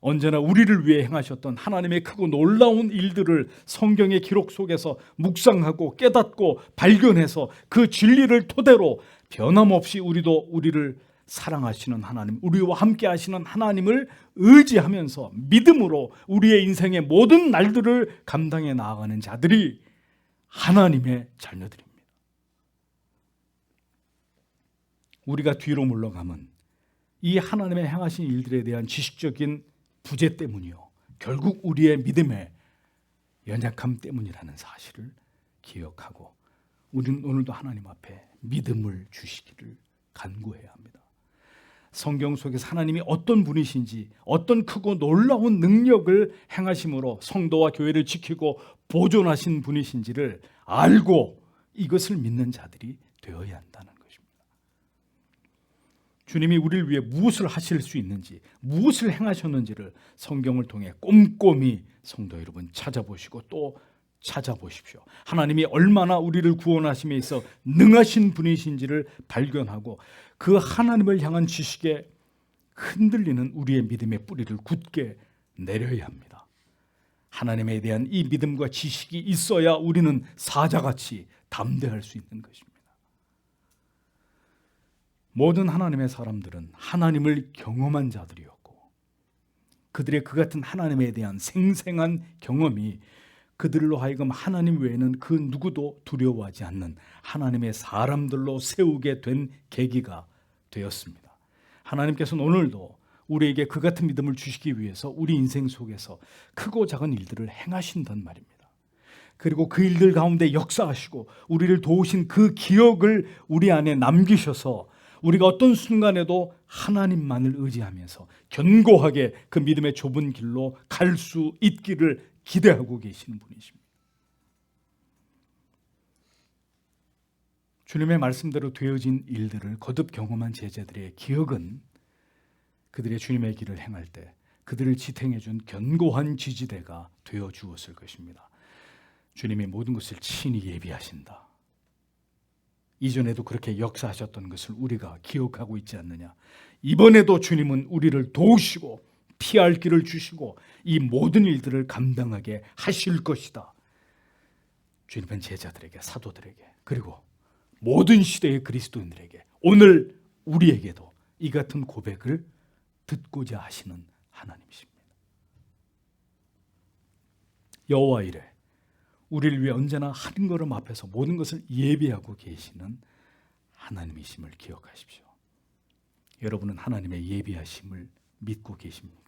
언제나 우리를 위해 행하셨던 하나님의 크고 놀라운 일들을 성경의 기록 속에서 묵상하고 깨닫고 발견해서 그 진리를 토대로 변함없이 우리를 사랑하시는 하나님, 우리와 함께 하시는 하나님을 의지하면서 믿음으로 우리의 인생의 모든 날들을 감당해 나아가는 자들이 하나님의 자녀들입니다. 우리가 뒤로 물러가면 이 하나님의 행하신 일들에 대한 지식적인 부재 때문이요, 결국 우리의 믿음의 연약함 때문이라는 사실을 기억하고 우리는 오늘도 하나님 앞에 믿음을 주시기를 간구해야 합니다. 성경 속에서 하나님이 어떤 분이신지, 어떤 크고 놀라운 능력을 행하심으로 성도와 교회를 지키고 보존하신 분이신지를 알고 이것을 믿는 자들이 되어야 한다는 것입니다. 주님이 우리를 위해 무엇을 하실 수 있는지, 무엇을 행하셨는지를 성경을 통해 꼼꼼히 성도 여러분 찾아보시고 또 찾아보십시오. 하나님이 얼마나 우리를 구원하심에 있어 능하신 분이신지를 발견하고 그 하나님을 향한 지식에 흔들리는 우리의 믿음의 뿌리를 굳게 내려야 합니다. 하나님에 대한 이 믿음과 지식이 있어야 우리는 사자같이 담대할 수 있는 것입니다. 모든 하나님의 사람들은 하나님을 경험한 자들이었고 그들의 그 같은 하나님에 대한 생생한 경험이 그들로 하여금 하나님 외에는 그 누구도 두려워하지 않는 하나님의 사람들로 세우게 된 계기가 되었습니다. 하나님께서는 오늘도 우리에게 그 같은 믿음을 주시기 위해서 우리 인생 속에서 크고 작은 일들을 행하신단 말입니다. 그리고 그 일들 가운데 역사하시고 우리를 도우신 그 기억을 우리 안에 남기셔서 우리가 어떤 순간에도 하나님만을 의지하면서 견고하게 그 믿음의 좁은 길로 갈 수 있기를 기대하고 계시는 분이십니다. 주님의 말씀대로 되어진 일들을 거듭 경험한 제자들의 기억은 그들의 주님의 길을 행할 때 그들을 지탱해 준 견고한 지지대가 되어 주었을 것입니다. 주님이 모든 것을 친히 예비하신다. 이전에도 그렇게 역사하셨던 것을 우리가 기억하고 있지 않느냐. 이번에도 주님은 우리를 도우시고 피할 길을 주시고 이 모든 일들을 감당하게 하실 것이다. 주님은 제자들에게, 사도들에게, 그리고 모든 시대의 그리스도인들에게, 오늘 우리에게도 이 같은 고백을 듣고자 하시는 하나님이십니다. 여호와 이래 우리를 위해 언제나 한 걸음 앞에서 모든 것을 예비하고 계시는 하나님이심을 기억하십시오. 여러분은 하나님의 예비하심을 믿고 계십니까?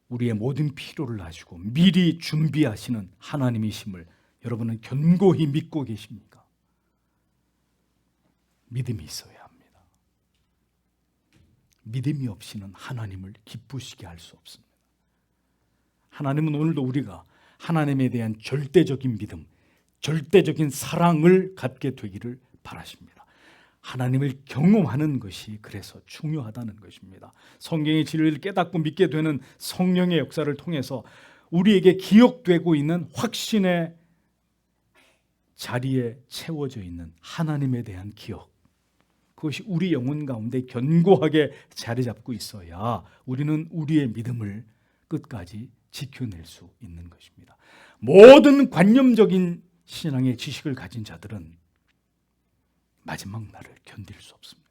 우리의 모든 필요를 아시고 미리 준비하시는 하나님이심을 여러분은 견고히 믿고 계십니까? 믿음이 있어야 합니다. 믿음이 없이는 하나님을 기쁘시게 할 수 없습니다. 하나님은 오늘도 우리가 하나님에 대한 절대적인 믿음, 절대적인 사랑을 갖게 되기를 바라십니다. 하나님을 경험하는 것이 그래서 중요하다는 것입니다. 성경의 진리를 깨닫고 믿게 되는 성령의 역사를 통해서 우리에게 기억되고 있는 확신의 자리에 채워져 있는 하나님에 대한 기억, 그것이 우리 영혼 가운데 견고하게 자리 잡고 있어야 우리는 우리의 믿음을 끝까지 지켜낼 수 있는 것입니다. 모든 관념적인 신앙의 지식을 가진 자들은 마지막 날을 견딜 수 없습니다.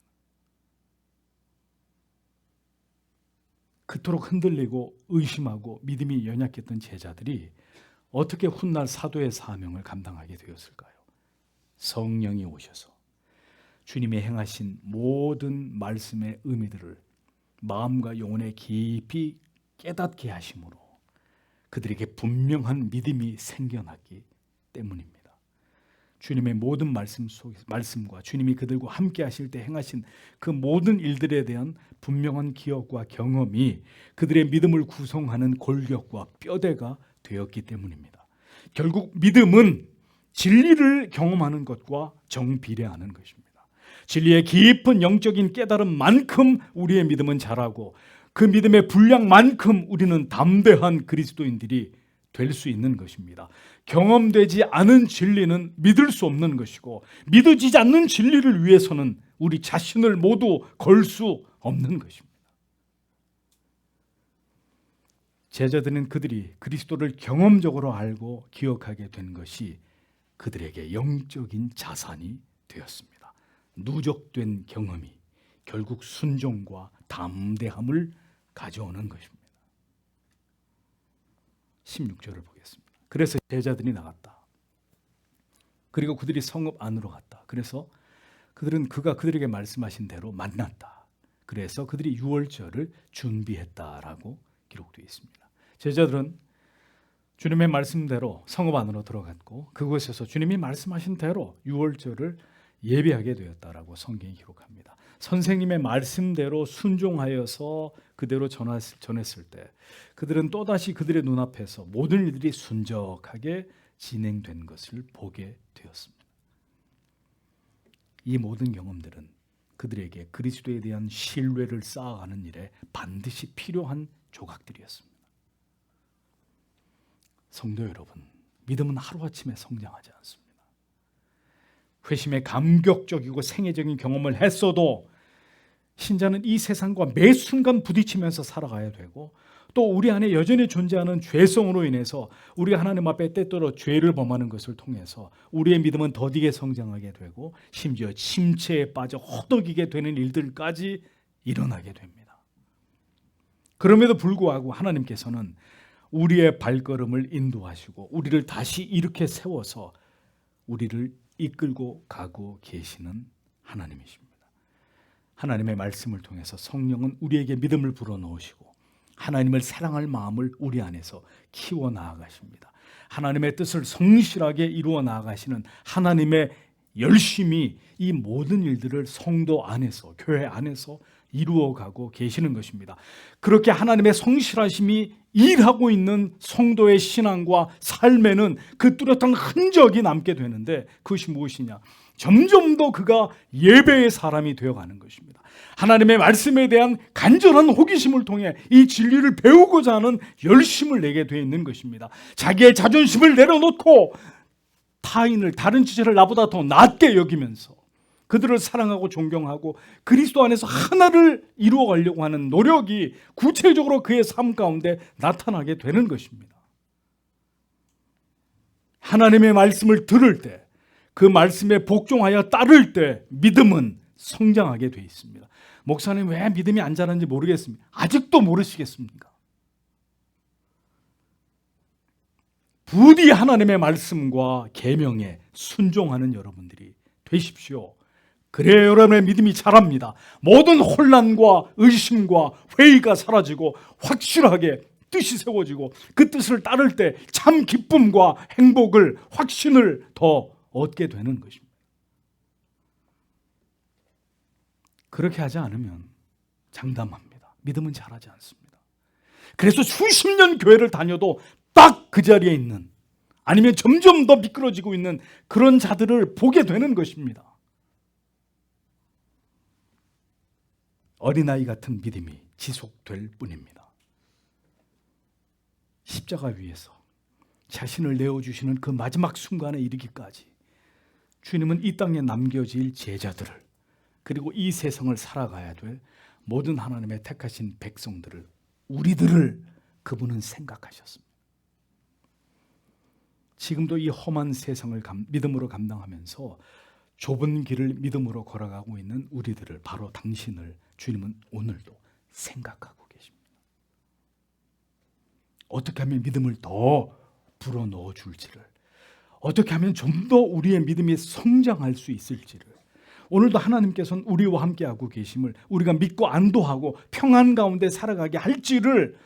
그토록 흔들리고 의심하고 믿음이 연약했던 제자들이 어떻게 훗날 사도의 사명을 감당하게 되었을까요? 성령이 오셔서 주님의 행하신 모든 말씀의 의미들을 마음과 영혼에 깊이 깨닫게 하심으로 그들에게 분명한 믿음이 생겨났기 때문입니다. 주님의 모든 말씀과 주님이 그들과 함께 하실 때 행하신 그 모든 일들에 대한 분명한 기억과 경험이 그들의 믿음을 구성하는 골격과 뼈대가 되었기 때문입니다. 결국 믿음은 진리를 경험하는 것과 정비례하는 것입니다. 진리의 깊은 영적인 깨달음만큼 우리의 믿음은 자라고 그 믿음의 분량만큼 우리는 담대한 그리스도인들이 될 수 있는 것입니다. 경험되지 않은 진리는 믿을 수 없는 것이고, 믿어지지 않는 진리를 위해서는 우리 자신을 모두 걸 수 없는 것입니다. 제자들은 그들이 그리스도를 경험적으로 알고 기억하게 된 것이 그들에게 영적인 자산이 되었습니다. 누적된 경험이 결국 순종과 담대함을 가져오는 것입니다. 16절을 보겠습니다. 그래서 제자들이 나갔다. 그리고 그들이 성읍 안으로 갔다. 그래서 그들은 그가 그들에게 말씀하신 대로 만났다. 그래서 그들이 유월절을 준비했다라고 기록되어 있습니다. 제자들은 주님의 말씀대로 성읍 안으로 들어갔고, 그곳에서 주님이 말씀하신 대로 유월절을 예배하게 되었다라고 성경이 기록합니다. 선생님의 말씀대로 순종하여서 그대로 전했을 때 그들은 또다시 그들의 눈앞에서 모든 일들이 순적하게 진행된 것을 보게 되었습니다. 이 모든 경험들은 그들에게 그리스도에 대한 신뢰를 쌓아가는 일에 반드시 필요한 조각들이었습니다. 성도 여러분, 믿음은 하루아침에 성장하지 않습니다. 회심의 감격적이고 생애적인 경험을 했어도 신자는 이 세상과 매 순간 부딪히면서 살아가야 되고, 또 우리 안에 여전히 존재하는 죄성으로 인해서 우리가 하나님 앞에 때때로 죄를 범하는 것을 통해서 우리의 믿음은 더디게 성장하게 되고, 심지어 침체에 빠져 허덕이게 되는 일들까지 일어나게 됩니다. 그럼에도 불구하고 하나님께서는 우리의 발걸음을 인도하시고 우리를 다시 이렇게 세워서 우리를 이끌고 가고 계시는 하나님이십니다. 하나님의 말씀을 통해서 성령은 우리에게 믿음을 불어넣으시고 하나님을 사랑할 마음을 우리 안에서 키워 나아가십니다. 하나님의 뜻을 성실하게 이루어 나아가시는 하나님의 열심히 이 모든 일들을 성도 안에서, 교회 안에서 이루어가고 계시는 것입니다. 그렇게 하나님의 성실하심이 일하고 있는 성도의 신앙과 삶에는 그 뚜렷한 흔적이 남게 되는데, 그것이 무엇이냐? 점점 더 그가 예배의 사람이 되어가는 것입니다. 하나님의 말씀에 대한 간절한 호기심을 통해 이 진리를 배우고자 하는 열심을 내게 되어 있는 것입니다. 자기의 자존심을 내려놓고 타인을, 다른 지체를 나보다 더 낮게 여기면서 그들을 사랑하고 존경하고 그리스도 안에서 하나를 이루어가려고 하는 노력이 구체적으로 그의 삶 가운데 나타나게 되는 것입니다. 하나님의 말씀을 들을 때, 그 말씀에 복종하여 따를 때 믿음은 성장하게 되어 있습니다. 목사님, 왜 믿음이 안 자라는지 모르겠습니다. 아직도 모르시겠습니까? 부디 하나님의 말씀과 계명에 순종하는 여러분들이 되십시오. 그래야 여러분의 믿음이 자랍니다. 모든 혼란과 의심과 회의가 사라지고 확실하게 뜻이 세워지고, 그 뜻을 따를 때 참 기쁨과 행복을, 확신을 더 얻게 되는 것입니다. 그렇게 하지 않으면 장담합니다. 믿음은 자라지 않습니다. 그래서 수십 년 교회를 다녀도 딱 그 자리에 있는, 아니면 점점 더 미끄러지고 있는 그런 자들을 보게 되는 것입니다. 어린아이 같은 믿음이 지속될 뿐입니다. 십자가 위에서 자신을 내어주시는 그 마지막 순간에 이르기까지 주님은 이 땅에 남겨질 제자들을, 그리고 이 세상을 살아가야 될 모든 하나님의 택하신 백성들을, 우리들을 그분은 생각하셨습니다. 지금도 이 험한 세상을 믿음으로 감당하면서 좁은 길을 믿음으로 걸어가고 있는 우리들을, 바로 당신을 주님은 오늘도 생각하고 계십니다. 어떻게 하면 믿음을 더 불어넣어 줄지를, 어떻게 하면 좀 더 우리의 믿음이 성장할 수 있을지를, 오늘도 하나님께서는 우리와 함께하고 계심을, 우리가 믿고 안도하고 평안 가운데 살아가게 할지를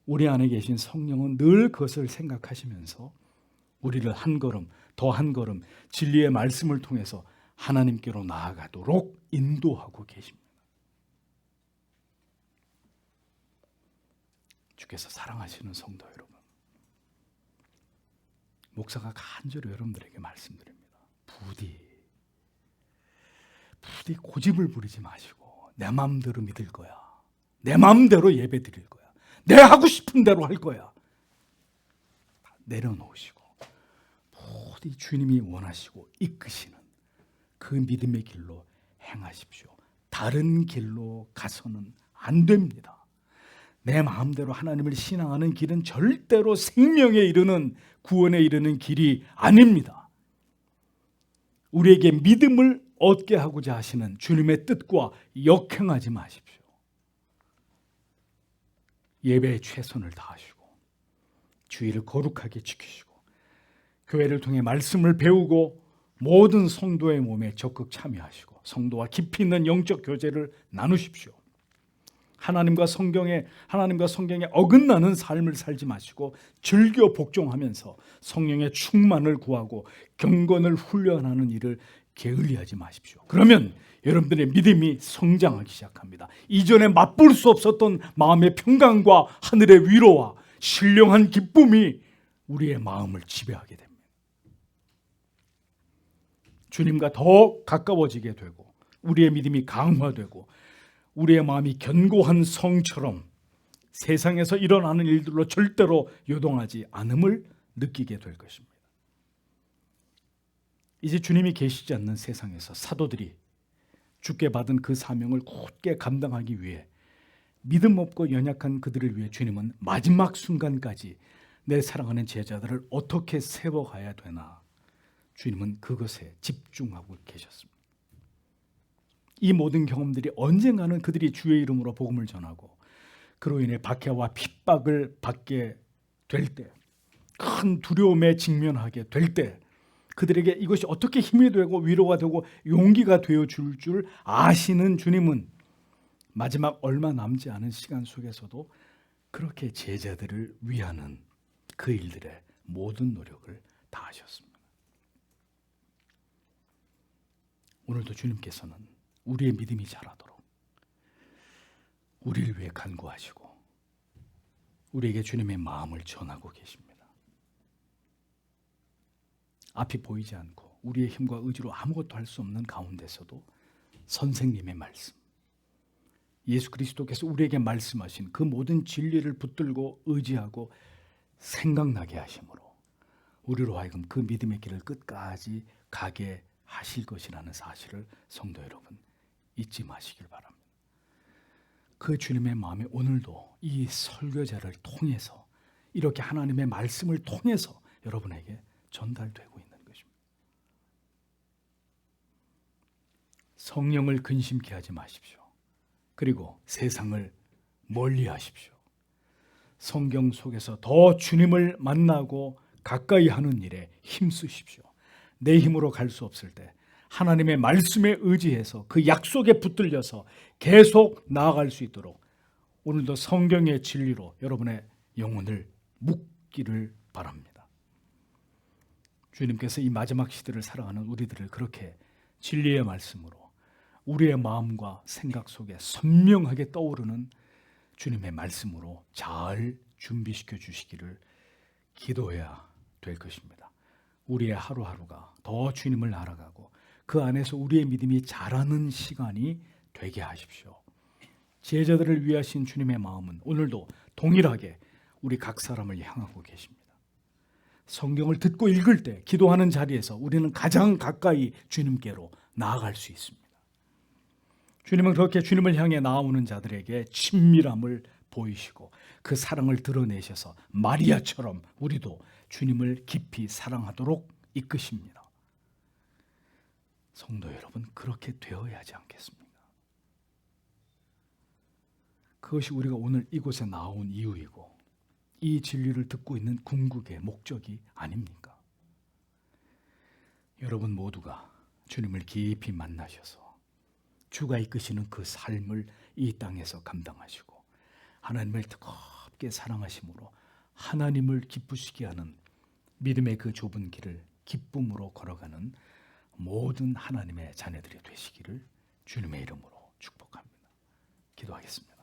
우리 안에 계신 성령은 늘 그것을 생각하시면서 우리를 한 걸음, 더 한 걸음 진리의 말씀을 통해서 하나님께로 나아가도록 인도하고 계십니다. 주께서 사랑하시는 성도 여러분, 목사가 간절히 여러분들에게 말씀드립니다. 부디 고집을 부리지 마시고 내 마음대로 믿을 거야, 내 마음대로 예배 드릴 거야. 내 하고 싶은 대로 할 거야. 내려놓으시고 모두 주님이 원하시고 이끄시는 그 믿음의 길로 행하십시오. 다른 길로 가서는 안 됩니다. 내 마음대로 하나님을 신앙하는 길은 절대로 생명에 이르는, 구원에 이르는 길이 아닙니다. 우리에게 믿음을 얻게 하고자 하시는 주님의 뜻과 역행하지 마십시오. 예배에 최선을 다하시고 주의를 거룩하게 지키시고 교회를 통해 말씀을 배우고 모든 성도의 몸에 적극 참여하시고 성도와 깊이 있는 영적 교제를 나누십시오. 하나님과 성경에 어긋나는 삶을 살지 마시고 즐겨 복종하면서 성령의 충만을 구하고 경건을 훈련하는 일을 게을리하지 마십시오. 그러면 여러분들의 믿음이 성장하기 시작합니다. 이전에 맛볼 수 없었던 마음의 평강과 하늘의 위로와 신령한 기쁨이 우리의 마음을 지배하게 됩니다. 주님과 더 가까워지게 되고 우리의 믿음이 강화되고 우리의 마음이 견고한 성처럼 세상에서 일어나는 일들로 절대로 요동하지 않음을 느끼게 될 것입니다. 이제 주님이 계시지 않는 세상에서 사도들이 주께 받은 그 사명을 굳게 감당하기 위해 믿음 없고 연약한 그들을 위해 주님은 마지막 순간까지 내 사랑하는 제자들을 어떻게 세워가야 되나, 주님은 그것에 집중하고 계셨습니다. 이 모든 경험들이 언젠가는 그들이 주의 이름으로 복음을 전하고 그로 인해 박해와 핍박을 받게 될 때, 큰 두려움에 직면하게 될 때 그들에게 이것이 어떻게 힘이 되고 위로가 되고 용기가 되어줄 줄 아시는 주님은 마지막 얼마 남지 않은 시간 속에서도 그렇게 제자들을 위하는 그 일들에 모든 노력을 다하셨습니다. 오늘도 주님께서는 우리의 믿음이 자라도록 우리를 위해 간구하시고 우리에게 주님의 마음을 전하고 계십니다. 앞이 보이지 않고 우리의 힘과 의지로 아무것도 할 수 없는 가운데서도 선생님의 말씀, 예수 그리스도께서 우리에게 말씀하신 그 모든 진리를 붙들고 의지하고 생각나게 하심으로 우리로 하여금 그 믿음의 길을 끝까지 가게 하실 것이라는 사실을 성도 여러분 잊지 마시길 바랍니다. 그 주님의 마음이 오늘도 이 설교자를 통해서 이렇게 하나님의 말씀을 통해서 여러분에게 전달되고 있는 것입니다. 성령을 근심케 하지 마십시오. 그리고 세상을 멀리 하십시오. 성경 속에서 더 주님을 만나고 가까이 하는 일에 힘쓰십시오. 내 힘으로 갈 수 없을 때 하나님의 말씀에 의지해서 그 약속에 붙들려서 계속 나아갈 수 있도록 오늘도 성경의 진리로 여러분의 영혼을 묶기를 바랍니다. 주님께서 이 마지막 시대를 살아가는 우리들을 그렇게 진리의 말씀으로 우리의 마음과 생각 속에 선명하게 떠오르는 주님의 말씀으로 잘 준비시켜 주시기를 기도해야 될 것입니다. 우리의 하루하루가 더 주님을 알아가고 그 안에서 우리의 믿음이 자라는 시간이 되게 하십시오. 제자들을 위하신 주님의 마음은 오늘도 동일하게 우리 각 사람을 향하고 계십니다. 성경을 듣고 읽을 때 기도하는 자리에서 우리는 가장 가까이 주님께로 나아갈 수 있습니다. 주님은 그렇게 주님을 향해 나아오는 자들에게 친밀함을 보이시고 그 사랑을 드러내셔서 마리아처럼 우리도 주님을 깊이 사랑하도록 이끄십니다. 성도 여러분, 그렇게 되어야 하지 않겠습니까? 그것이 우리가 오늘 이곳에 나온 이유이고 이 진리를 듣고 있는 궁극의 목적이 아닙니까? 여러분 모두가 주님을 깊이 만나셔서 주가 이끄시는 그 삶을 이 땅에서 감당하시고 하나님을 뜨겁게 사랑하심으로 하나님을 기쁘시게 하는 믿음의 그 좁은 길을 기쁨으로 걸어가는 모든 하나님의 자녀들이 되시기를 주님의 이름으로 축복합니다. 기도하겠습니다.